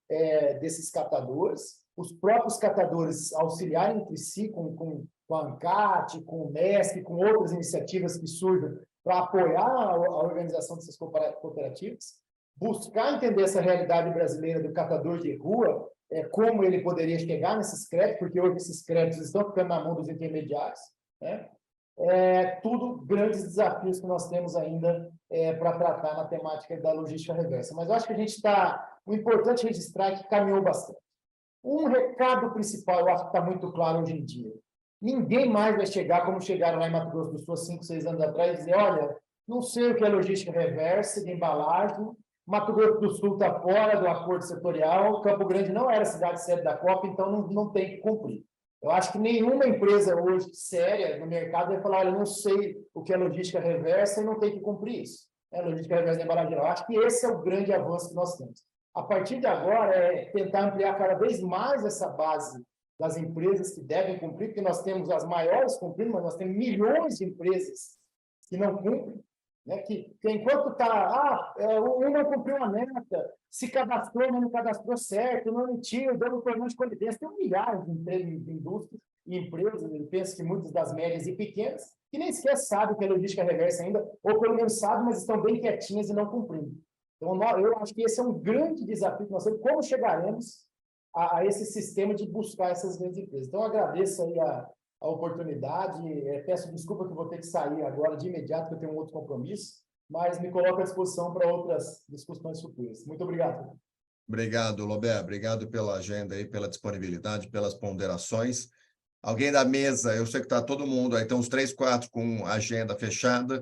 desses catadores, os próprios catadores auxiliarem entre si com a ANCAT, com o MESC, com outras iniciativas que surjam para apoiar a organização dessas cooperativas, buscar entender essa realidade brasileira do catador de rua, como ele poderia chegar nesses créditos, porque hoje esses créditos estão ficando na mão dos intermediários, né? Tudo grandes desafios que nós temos ainda para tratar na temática da logística reversa. Mas eu acho que a gente está... O importante registrar é que caminhou bastante. Um recado principal, eu acho que está muito claro hoje em dia. Ninguém mais vai chegar como chegaram lá em Mato Grosso do Sul 5, 6 anos atrás e dizer: olha, não sei o que é logística reversa de embalagem, Mato Grosso do Sul está fora do acordo setorial, Campo Grande não era cidade sede da COP, então não tem que cumprir. Eu acho que nenhuma empresa hoje séria no mercado vai falar: olha, não sei o que é logística reversa e não tem que cumprir isso. logística reversa da embalagem geral. Acho que esse é o grande avanço que nós temos. A partir de agora, é tentar ampliar cada vez mais essa base das empresas que devem cumprir, porque nós temos as maiores cumprindo, mas nós temos milhões de empresas que não cumprem, né? Que enquanto está, um não cumpriu a meta, se cadastrou, mas não cadastrou certo, não emitiu, deu um problema de colidência. Tem milhares de indústrias e empresas, eu penso que muitas das médias e pequenas, que nem sequer sabem que é logística reversa ainda, ou pelo menos sabem, mas estão bem quietinhas e não cumprindo. Então, eu acho que esse é um grande desafio que nós temos, como chegaremos a esse sistema de buscar essas grandes empresas. Então, eu agradeço aí a oportunidade, peço desculpa que vou ter que sair agora de imediato, porque eu tenho um outro compromisso, mas me coloco à disposição para outras discussões futuras. Muito obrigado. Obrigado, Lobé. Obrigado pela agenda aí, pela disponibilidade, pelas ponderações. Alguém da mesa, eu sei que está todo mundo aí, estão uns 3, 4 com a agenda fechada.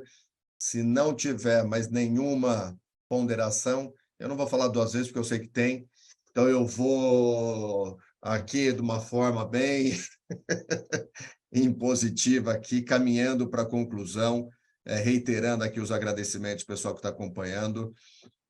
Se não tiver mais nenhuma ponderação, eu não vou falar 2 vezes, porque eu sei que tem. Então, eu vou aqui de uma forma bem impositiva, aqui, caminhando para a conclusão, reiterando aqui os agradecimentos ao pessoal que está acompanhando.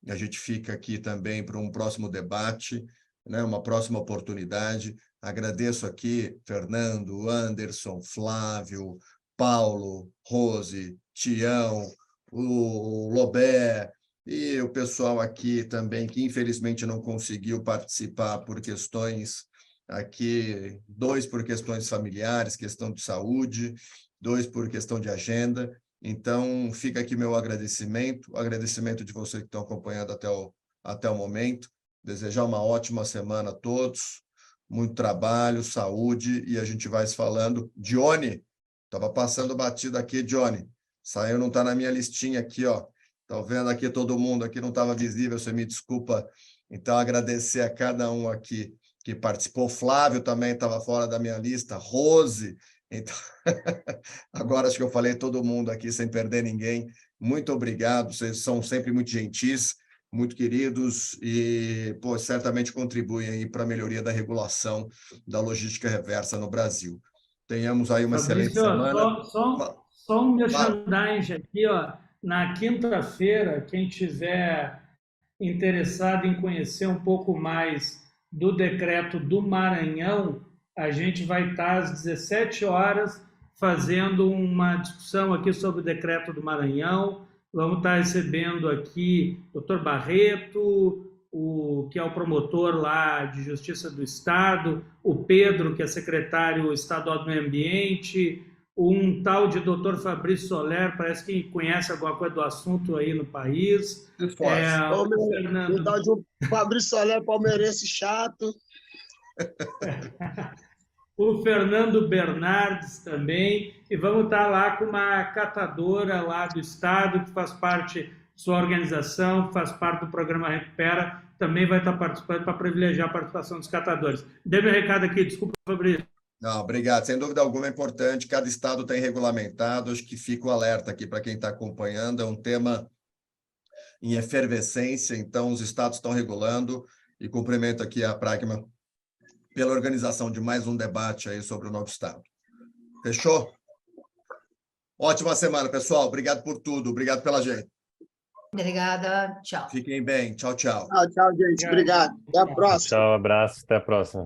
A gente fica aqui também para um próximo debate, né, uma próxima oportunidade. Agradeço aqui Fernando, Anderson, Flávio, Paulo, Rose, Tião, o Lobé, e o pessoal aqui também que infelizmente não conseguiu participar por questões aqui, 2 por questões familiares, questão de saúde, 2 por questão de agenda. Então, fica aqui meu agradecimento, agradecimento de vocês que estão acompanhando até o momento. Desejar uma ótima semana a todos, muito trabalho, saúde, e a gente vai se falando. Johnny, estava passando batido aqui, Johnny. Saiu, não está na minha listinha aqui, ó. Estou vendo aqui todo mundo, aqui não estava visível, você me desculpa. Então, agradecer a cada um aqui que participou. Flávio também estava fora da minha lista, Rose. Então, agora acho que eu falei todo mundo aqui, sem perder ninguém. Muito obrigado, vocês são sempre muito gentis, muito queridos e, certamente contribuem aí para a melhoria da regulação da logística reversa no Brasil. Tenhamos aí uma excelente semana. Só um merchandising aqui, ó. Na quinta-feira, quem tiver interessado em conhecer um pouco mais do decreto do Maranhão, a gente vai estar às 17 horas fazendo uma discussão aqui sobre o decreto do Maranhão. Vamos estar recebendo aqui o Dr. Barreto, que é o promotor lá de Justiça do Estado, o Pedro, que é secretário estadual do Meio Ambiente, um tal de Dr. Fabrício Soler, parece que conhece alguma coisa do assunto aí no país. O tal de Fabrício Soler, palmeirense chato. O Fernando Bernardes também, e vamos estar lá com uma catadora lá do Estado, que faz parte de sua organização, que faz parte do programa Recupera, também vai estar participando para privilegiar a participação dos catadores. Dê meu recado aqui, desculpa, Fabrício. Não, obrigado. Sem dúvida alguma é importante, cada estado tem regulamentado, acho que fica o alerta aqui para quem está acompanhando, é um tema em efervescência, então os estados estão regulando, e cumprimento aqui a Pragma pela organização de mais um debate aí sobre o novo estado. Fechou? Ótima semana, pessoal. Obrigado por tudo. Obrigado pela gente. Obrigada. Tchau. Fiquem bem. Tchau, tchau. Tchau, gente. Obrigado. Até a próxima. Tchau, abraço. Até a próxima.